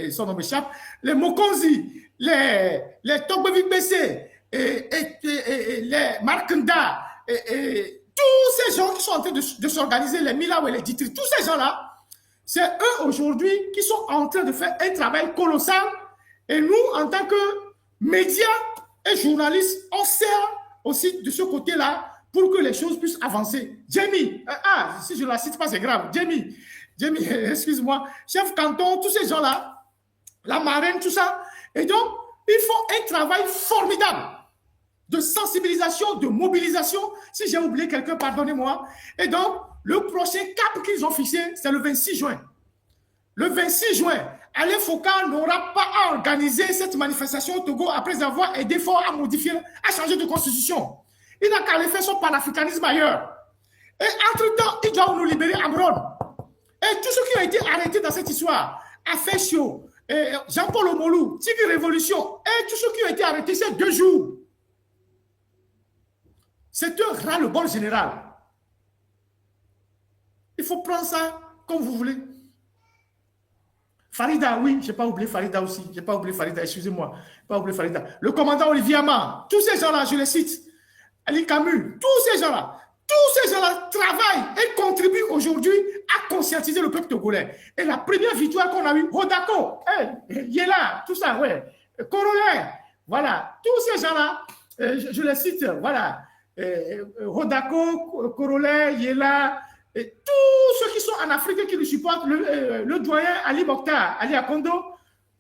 [SPEAKER 1] son nom m'échappe, les Mokonzi, les Togbevik Bessé, les Markanda, tous ces gens qui sont en train de s'organiser, les Milawe et les Ditri, tous ces gens-là, c'est eux aujourd'hui qui sont en train de faire un travail colossal. Et nous, en tant que médias et journalistes, on sert aussi de ce côté-là pour que les choses puissent avancer. Jamie, si je ne la cite pas, c'est grave. Jamie, excuse-moi, chef canton, tous ces gens-là, la marraine, tout ça. Et donc, ils font un travail formidable de sensibilisation, de mobilisation. Si j'ai oublié quelqu'un, pardonnez-moi. Et donc, le prochain cap qu'ils ont fixé, c'est le 26 juin. Le 26 juin, Alain Foucault n'aura pas à organiser cette manifestation au Togo après avoir aidé fort à modifier, à changer de constitution. Il n'a qu'à aller faire son panafricanisme ailleurs. Et entre-temps, il doit nous libérer Amron. Et tous ceux qui ont été arrêtés dans cette histoire, Afeshio, Jean-Paul Omolou, Tigre Révolution, et tous ceux qui ont été arrêtés ces 2 jours, c'est un ras-le-bol général. Il faut prendre ça comme vous voulez. Farida, oui, je n'ai pas oublié Farida aussi. Je n'ai pas oublié Farida, excusez-moi. Pas oublié Farida. Le commandant Olivier Amar, tous ces gens-là, je les cite. Ali Camus, tous ces gens-là travaillent et contribuent aujourd'hui à conscientiser le peuple togolais. Et la première victoire qu'on a eue, Rodako, Yela, tout ça, ouais, Corollaire, voilà, tous ces gens-là, je les cite, voilà, Rodako, Corollaire, Yela, et tous ceux qui sont en Afrique et qui le supportent, le doyen Ali Mokhtar, Ali Akondo,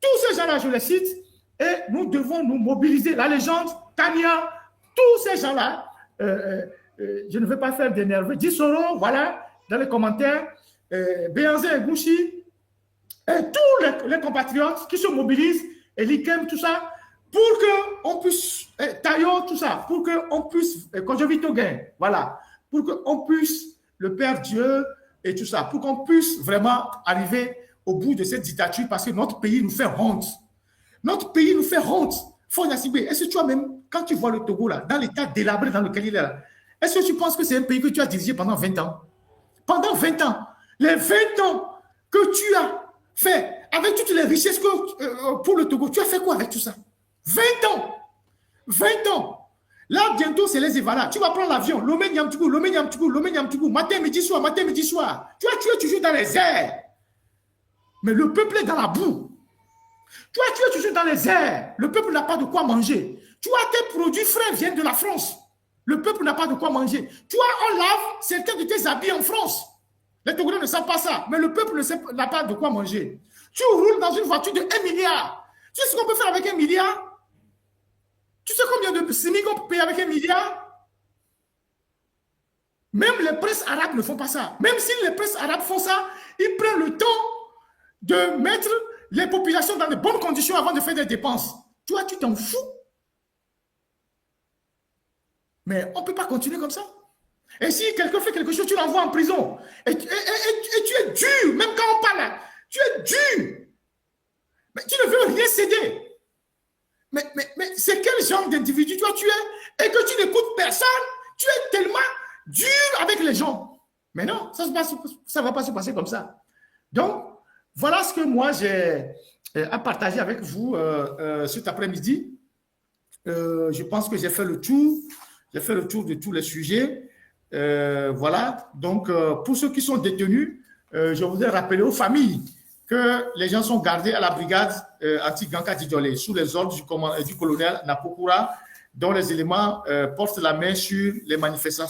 [SPEAKER 1] tous ces gens-là, je les cite, et nous devons nous mobiliser. La légende, Tania, tous ces gens-là, je ne vais pas faire d'énerver. Dissoro, voilà, dans les commentaires, Béanzé et Gouchi, et tous les compatriotes qui se mobilisent, et l'IKEM, tout ça, pour qu'on puisse, Tayo, tout ça, pour qu'on puisse, Konjovito Gain, voilà, pour qu'on puisse, le Père Dieu et tout ça, pour qu'on puisse vraiment arriver au bout de cette dictature, parce que notre pays nous fait honte. Notre pays nous fait honte. Fort Yassibé, est-ce que toi-même, quand tu vois le Togo, là, dans l'état délabré dans lequel il est là, Est-ce que tu penses que c'est un pays que tu as dirigé pendant 20 ans? Pendant 20 ans, les 20 ans que tu as fait, avec toutes les richesses pour le Togo, tu as fait quoi avec tout ça? 20 ans. 20 ans. Là, bientôt, c'est les Évara. Tu vas prendre l'avion. Lomé Niamtougou, Lomé Niamtougou, Lomé Niamtougou. Matin, midi, soir, matin, midi, soir. Tu es toujours dans les airs. Mais le peuple est dans la boue. Tu es toujours dans les airs. Le peuple n'a pas de quoi manger. Tu vois, tes produits frais viennent de la France. Le peuple n'a pas de quoi manger. Tu vois, on lave certains de tes habits en France. Les Togolais ne savent pas ça. Mais le peuple n'a pas de quoi manger. Tu roules dans une voiture de 1 milliard. Tu sais ce qu'on peut faire avec 1 milliard? Tu sais combien de SMIC on peut payer avec 1 milliard? Même les princes arabes ne font pas ça. Même si les princes arabes font ça, ils prennent le temps de mettre les populations dans de bonnes conditions avant de faire des dépenses. Toi, tu t'en fous. Mais on ne peut pas continuer comme ça. Et si quelqu'un fait quelque chose, tu l'envoies en prison. Et tu es dur, même quand on parle, tu es dur. Mais tu ne veux rien céder. Mais c'est quel genre d'individu toi tu es et que tu n'écoutes personne? Tu es tellement dur avec les gens. Mais non, ça ne va pas se passer comme ça. Donc, voilà ce que moi j'ai à partager avec vous cet après-midi. Je pense que j'ai fait le tour. J'ai fait le tour de tous les sujets. Voilà. Donc, pour ceux qui sont détenus, je voudrais rappeler aux familles que les gens sont gardés à la brigade anti-Ganka Didjolé sous les ordres du colonel Napokura, dont les éléments portent la main sur les manifestants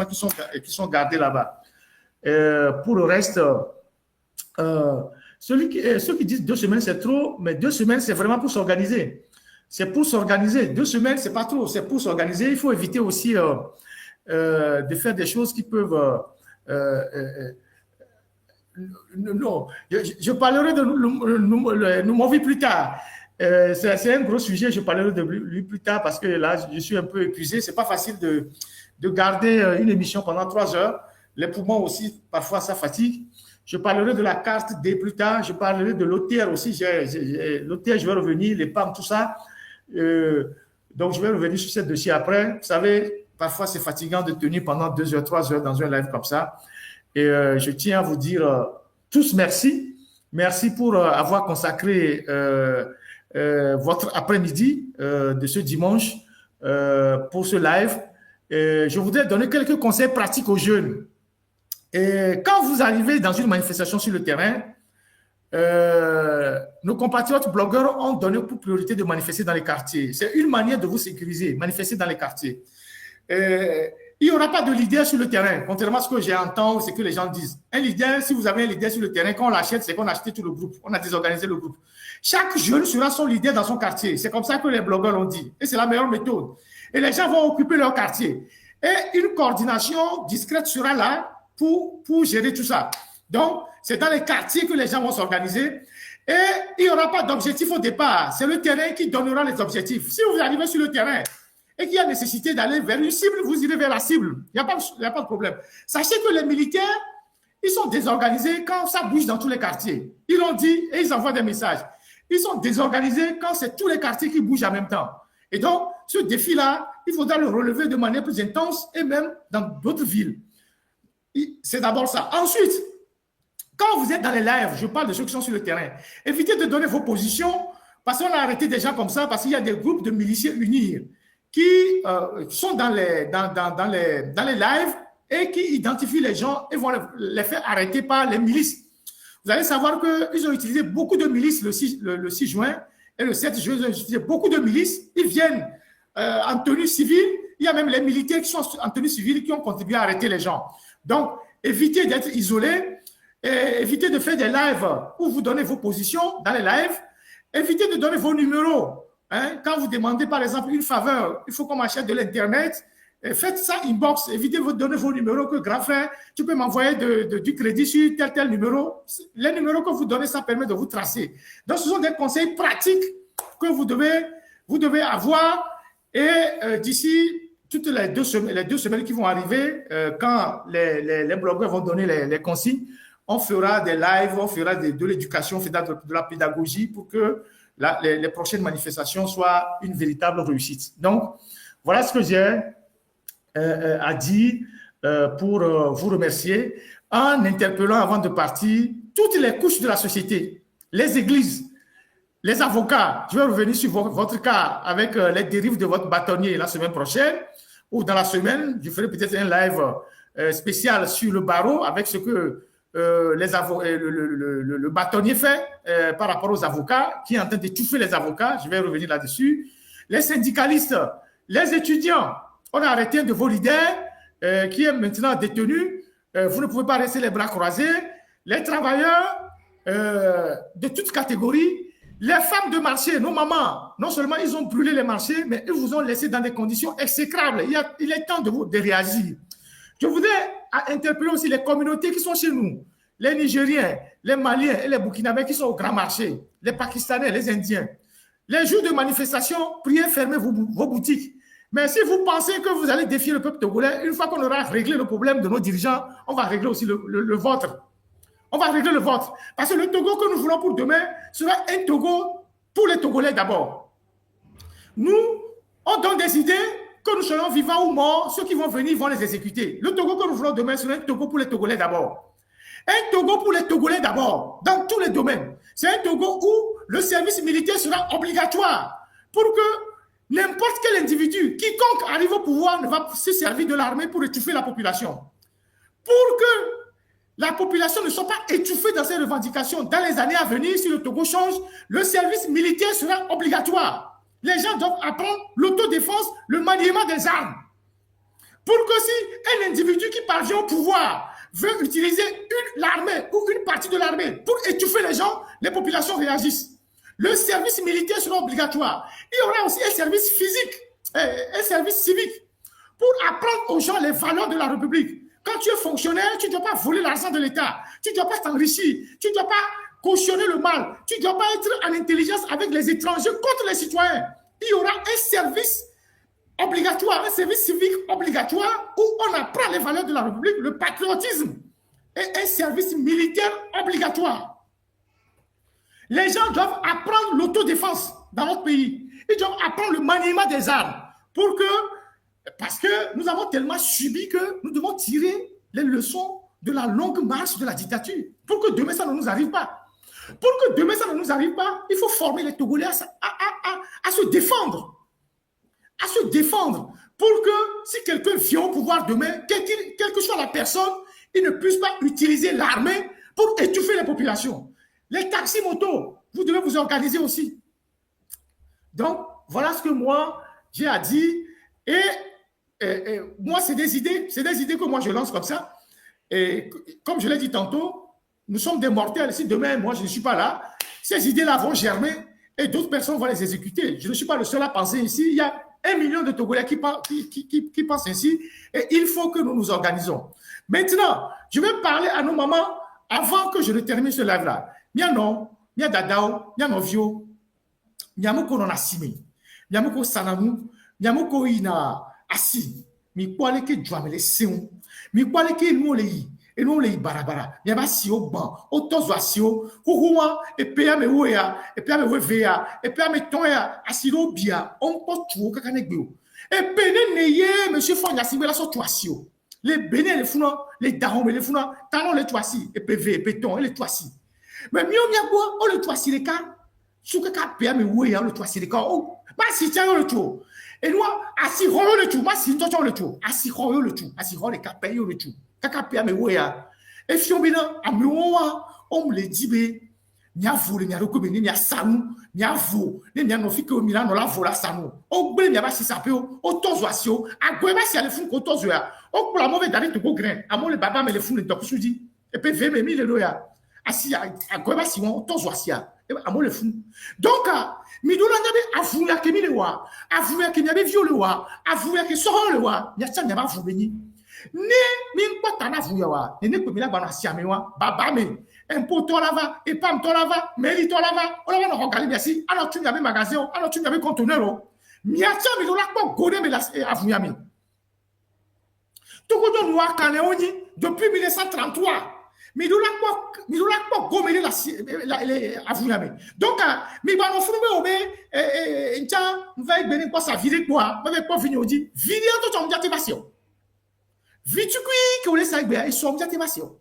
[SPEAKER 1] qui sont gardés là-bas. Pour le reste, ceux qui disent 2 semaines c'est trop, mais 2 semaines c'est vraiment pour s'organiser. C'est pour s'organiser. 2 semaines c'est pas trop, c'est pour s'organiser. Il faut éviter aussi de faire des choses qui peuvent non, je parlerai de Noumovi plus tard. C'est un gros sujet, je parlerai de lui plus tard parce que là, je suis un peu épuisé. C'est pas facile de garder une émission pendant 3 heures. Les poumons aussi, parfois, ça fatigue. Je parlerai de la carte D plus tard. Je parlerai de l'OTR aussi. L'OTR, je vais revenir, les PAM, tout ça. Donc, je vais revenir sur ce dossier après. Vous savez, parfois, c'est fatigant de tenir pendant 2 heures, 3 heures dans un live comme ça. Et je tiens à vous dire tous merci. Merci pour avoir consacré votre après-midi de ce dimanche pour ce live. Je voudrais donner quelques conseils pratiques aux jeunes. Et quand vous arrivez dans une manifestation sur le terrain, nos compatriotes blogueurs ont donné pour priorité de manifester dans les quartiers. C'est une manière de vous sécuriser, manifester dans les quartiers. Il n'y aura pas de leader sur le terrain, contrairement à ce que j'entends ou ce que les gens disent. Un leader, si vous avez un leader sur le terrain, quand on l'achète, c'est qu'on a acheté tout le groupe. On a désorganisé le groupe. Chaque jeune sera son leader dans son quartier. C'est comme ça que les blogueurs l'ont dit. Et c'est la meilleure méthode. Et les gens vont occuper leur quartier. Et une coordination discrète sera là pour gérer tout ça. Donc, c'est dans les quartiers que les gens vont s'organiser. Et il n'y aura pas d'objectif au départ. C'est le terrain qui donnera les objectifs. Si vous arrivez sur le terrain, et qu'il y a nécessité d'aller vers une cible, vous irez vers la cible. Il n'y a pas de problème. Sachez que les militaires, ils sont désorganisés quand ça bouge dans tous les quartiers. Ils l'ont dit et ils envoient des messages. Ils sont désorganisés quand c'est tous les quartiers qui bougent en même temps. Et donc, ce défi-là, il faudra le relever de manière plus intense et même dans d'autres villes. C'est d'abord ça. Ensuite, quand vous êtes dans les lives, je parle de ceux qui sont sur le terrain, évitez de donner vos positions parce qu'on a arrêté des gens comme ça parce qu'il y a des groupes de miliciens unis qui sont dans les lives et qui identifient les gens et vont les faire arrêter par les milices. Vous allez savoir qu'ils ont utilisé beaucoup de milices le 6 juin et le 7 juin, ils ont utilisé beaucoup de milices. Ils viennent en tenue civile. Il y a même les militaires qui sont en tenue civile qui ont contribué à arrêter les gens. Donc, évitez d'être isolés et évitez de faire des lives où vous donnez vos positions dans les lives. Évitez de donner vos numéros. Quand vous demandez, par exemple, une faveur, il faut qu'on m'achète de l'Internet, faites ça inbox, évitez de donner vos numéros que grand frère, tu peux m'envoyer du crédit sur tel numéro. Les numéros que vous donnez, ça permet de vous tracer. Donc, ce sont des conseils pratiques que vous devez avoir. Et d'ici toutes les 2 semaines qui vont arriver, quand les blogueurs vont donner les consignes, on fera des lives, on fera de l'éducation, on fera de la pédagogie pour que les prochaines manifestations soient une véritable réussite. Donc, voilà ce que j'ai a dit pour vous remercier en interpellant avant de partir toutes les couches de la société, les églises, les avocats. Je vais revenir sur votre cas avec les dérives de votre bâtonnier la semaine prochaine ou dans la semaine. Je ferai peut-être un live spécial sur le barreau avec ce que le bâtonnier fait par rapport aux avocats, qui est en train d'étouffer les avocats. Je vais revenir là-dessus. Les syndicalistes, les étudiants, on a arrêté un de vos leaders qui est maintenant détenu. Vous ne pouvez pas rester les bras croisés. Les travailleurs de toutes catégories, les femmes de marché, nos mamans, non seulement ils ont brûlé les marchés, mais ils vous ont laissé dans des conditions exécrables. Il est temps de réagir. Je voudrais interpeller aussi les communautés qui sont chez nous, les Nigériens, les Maliens et les Burkinabés qui sont au grand marché, les Pakistanais, les Indiens. Les jours de manifestation, priez, fermez vos boutiques. Mais si vous pensez que vous allez défier le peuple togolais, une fois qu'on aura réglé le problème de nos dirigeants, on va régler aussi le vôtre. On va régler le vôtre. Parce que le Togo que nous voulons pour demain sera un Togo pour les Togolais d'abord. Nous, on donne des idées, que nous soyons vivants ou morts, ceux qui vont venir vont les exécuter. Le Togo que nous voulons demain sera un Togo pour les Togolais d'abord. Un Togo pour les Togolais d'abord, dans tous les domaines. C'est un Togo où le service militaire sera obligatoire pour que n'importe quel individu, quiconque arrive au pouvoir, ne va se servir de l'armée pour étouffer la population. Pour que la population ne soit pas étouffée dans ses revendications. Dans les années à venir, si le Togo change, le service militaire sera obligatoire. Les gens doivent apprendre l'autodéfense, le maniement des armes. Pour que si un individu qui parvient au pouvoir veut utiliser l'armée ou une partie de l'armée pour étouffer les gens, les populations réagissent. Le service militaire sera obligatoire. Il y aura aussi un service physique, un service civique, pour apprendre aux gens les valeurs de la République. Quand tu es fonctionnaire, tu ne dois pas voler l'argent de l'État. Tu ne dois pas t'enrichir. Tu ne dois pas cautionner le mal. Tu ne dois pas être en intelligence avec les étrangers contre les citoyens. Il y aura un service obligatoire, un service civique obligatoire où on apprend les valeurs de la République, le patriotisme, et un service militaire obligatoire. Les gens doivent apprendre l'autodéfense dans notre pays. Ils doivent apprendre le maniement des armes pour que parce que nous avons tellement subi que nous devons tirer les leçons de la longue marche de la dictature. Pour que demain, ça ne nous arrive pas. Pour que demain, ça ne nous arrive pas, il faut former les Togolais à se défendre. À se défendre. Pour que si quelqu'un vient au pouvoir demain, quelle que soit la personne, il ne puisse pas utiliser l'armée pour étouffer les populations. Les taxis motos, vous devez vous organiser aussi. Donc, voilà ce que moi, j'ai à dire. Et moi, c'est des idées que moi je lance comme ça. Et comme je l'ai dit tantôt, nous sommes des mortels. Si demain, moi, je ne suis pas là, ces idées-là vont germer et d'autres personnes vont les exécuter. Je ne suis pas le seul à penser ici. Il y a 1 million de Togolais qui pensent ainsi et il faut que nous nous organisons. Maintenant, je vais parler à nos mamans avant que je ne termine ce live-là. Miano, Mia Dadao, Mia Novio, Miamoko non asime, Miamoko sanamu, Miamoko ina asi, mi kwale ke dwamele seun, mi kwale ke enu le barabara, miaba si o ban, o tozo asio, huwa e pea me wea, e pea me wevea, e pea me toya, asiro bia, on po tuo kakanegbe. E pene neye monsieur Fanya Simela so tuasio. Les béné les funa, les daron les funa, talon les tuasi, et PV, béton, et les tuasi. Mais mieux miabo, on le tuasi les cas, soukaka pea me wea, le tuasi les cas, oh, bah si tiens le tout. Et nous, assis royo le tout, moi si toi le tout, assis royo le tout, assis royo les cas, paye le tout. Kaka pea me wea. Et si on bina, a me oa, on me le dit, nya vole nya roko beni nya sanu nya vo ne nya no fike o mira no la vola sanu o gbe nya ba si sape o tozo asio agwe ba si ale fun ko tozo ya o kula mo ve dari to go grain amo le baba me le fun le dokusuji e pe ve me mi le loya asi agwe ba si won tozo asia e amo le fun donc mi do la nya be afu ya ke mi le wa afu ya ke nya be viole wa afu ya ke so le wa nya cha nya ba fu beni ni mi nkota na fu ya wa ne pe mi la ba na asia me wa baba me impôt torava, épam torava, mairie torava, on va nous regarder merci, alors tu n'avais magasin, alors tu n'avais conteneur. Miatia mi dola ko gode me la avuyami. Tout ko noir kanéoni depuis 1933. Mi dola ko go me la avuyami. Donc mi ba no frume obe ntia va beni ko sa vire quoi, ba be ko vini odi. Vire to ton jati basio. Vitu qui on laisse avec ils sont bien témation.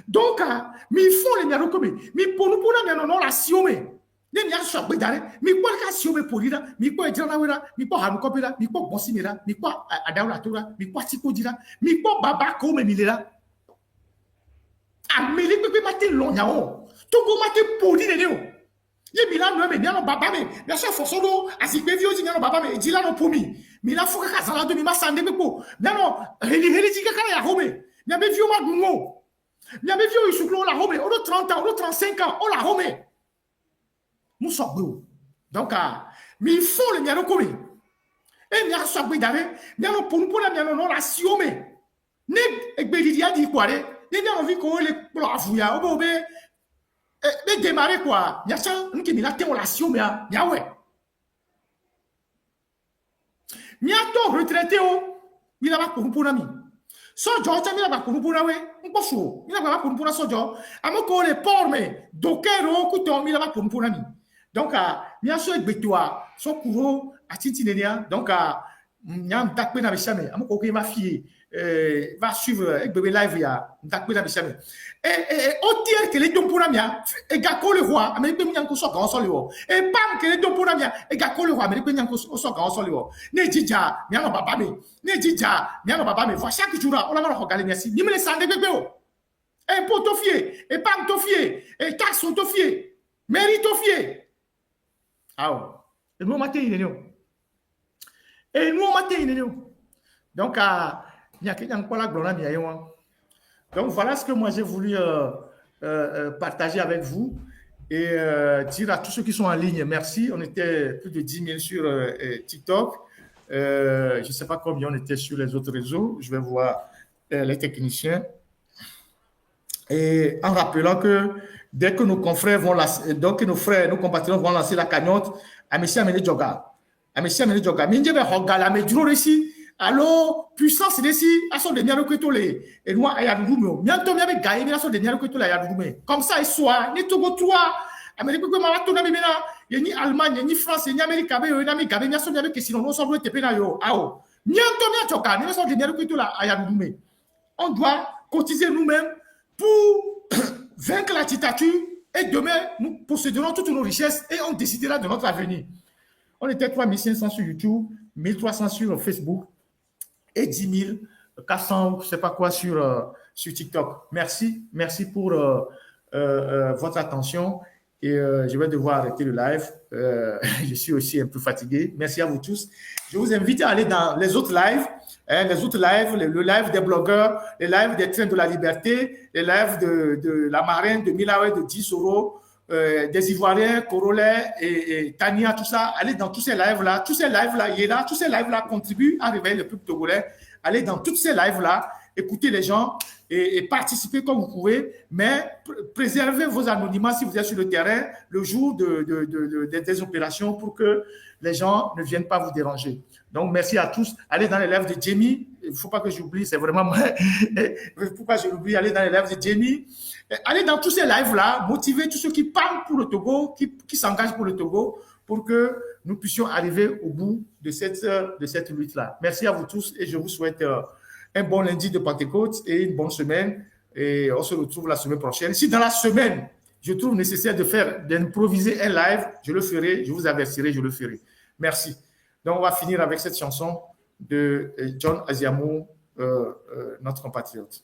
[SPEAKER 1] Donc, mi font les miaro comme mi pour nous pour la non la siome. Ne mi aso bedare, mi kwa ka siome polira, mi kwa ejana wera, mi kwa hanu kopira, mi kwa bonsimira, mi kwa adawla tora, mi kwa tiko dira, mi kwa baba ko me milera. Ameli pepe mate lonyao. Togo mate poli de neo. Ye mila no me miano baba me, ya so fosodo asikpe vi oji miano baba me, jila no pomi. Mila foka ka sala do mi ma sande pepo. Miano heli jika kala ya home. Mia be vi o ma dungo. Mia be vi o isuklo la home, o 30 ans, o 35 ans, o la home. Moussogbo. Donc, mais il faut le miano komi. Et mia so gbe dare, miano ponu pona miano no la siome. Ne egbedidia di kware. Ne miano vi ko le plo afuya, obe mais démarrer quoi? Il y a ça, nous qui la relation, mais il y a ouais. Il y a ton retraité, il a pas pour ami. So George, il a pas pour oui, on peut chaud. Il a pas pour so George. À mon corps les ports, mais docker, couteau, il a pas pour ami. Donc, il y a ce bétois, son courant, à Titinénia. Donc, il y a un tac pénal, à mon corps, ma fille. Va suivre avec bébé live ya ndakwe na bishame au tiers que les dons pour amia et gako le roi américain nyanko so kan so le wo et pam que les dons pour amia et gako le roi américain nyanko so kan so le wo ne jija mi ano baba me ne jija mi ano baba me fois chaque jour on la va regarder merci ni me le sande bébé o et pour to fier et pam to fier et taxe to fier mérite to fier ah et nous matin il est et nous matin il est donc donc voilà ce que moi j'ai voulu partager avec vous et dire à tous ceux qui sont en ligne merci. On était plus de 10 000 sur TikTok, je ne sais pas combien on était sur les autres réseaux. Je vais voir les techniciens et en rappelant que dès que nos confrères vont lancer, donc nos frères, nos compatriotes vont lancer la cagnotte à M. Amélie Djoga, Minje be hogala me duro resi. Alors, puissance ici, à son dernier recruteur, et moi, il y a du boum. Bientôt, il y a des gars, il y a son dernier recruteur, il y a du boum. Comme ça, il soit, ni Togo 3, Amérique, il y a ni Allemagne, ni France, ni Amérique, il y a ni Gabé, il y a son dernier qui sinon, nous sommes le TP, bientôt, il y a son dernier recruteur, il y a du boum. On doit cotiser nous-mêmes pour vaincre la dictature et demain, nous posséderons toutes nos richesses et on décidera de notre avenir. On était 3500 sur YouTube, 1300 sur Facebook. Et 10 400, je ne sais pas quoi, sur TikTok. Merci pour votre attention. Et je vais devoir arrêter le live. Je suis aussi un peu fatigué. Merci à vous tous. Je vous invite à aller dans les autres lives. Le live des blogueurs, les lives des trains de la liberté, les lives de la marraine de Milawe, de 10 euros, des Ivoiriens, Corolet et Tania, tout ça. Allez dans tous ces lives-là. Tous ces lives-là contribuent à réveiller le peuple togolais. Allez dans tous ces lives-là, écoutez les gens et participez comme vous pouvez, mais préservez vos anonymats si vous êtes sur le terrain le jour des opérations pour que les gens ne viennent pas vous déranger. Donc, merci à tous. Allez dans les lives de Jamie. Il ne faut pas que j'oublie, c'est vraiment moi. Pourquoi je l'oublie? Allez dans les lives de Jamie. Allez dans tous ces lives-là, motivez tous ceux qui parlent pour le Togo, qui s'engagent pour le Togo, pour que nous puissions arriver au bout de cette lutte-là. Merci à vous tous et je vous souhaite un bon lundi de Pentecôte et une bonne semaine. Et on se retrouve la semaine prochaine. Si dans la semaine, je trouve nécessaire d'improviser un live, je le ferai, je vous avertirai, je le ferai. Merci. Donc, on va finir avec cette chanson de John Aziamou, notre compatriote.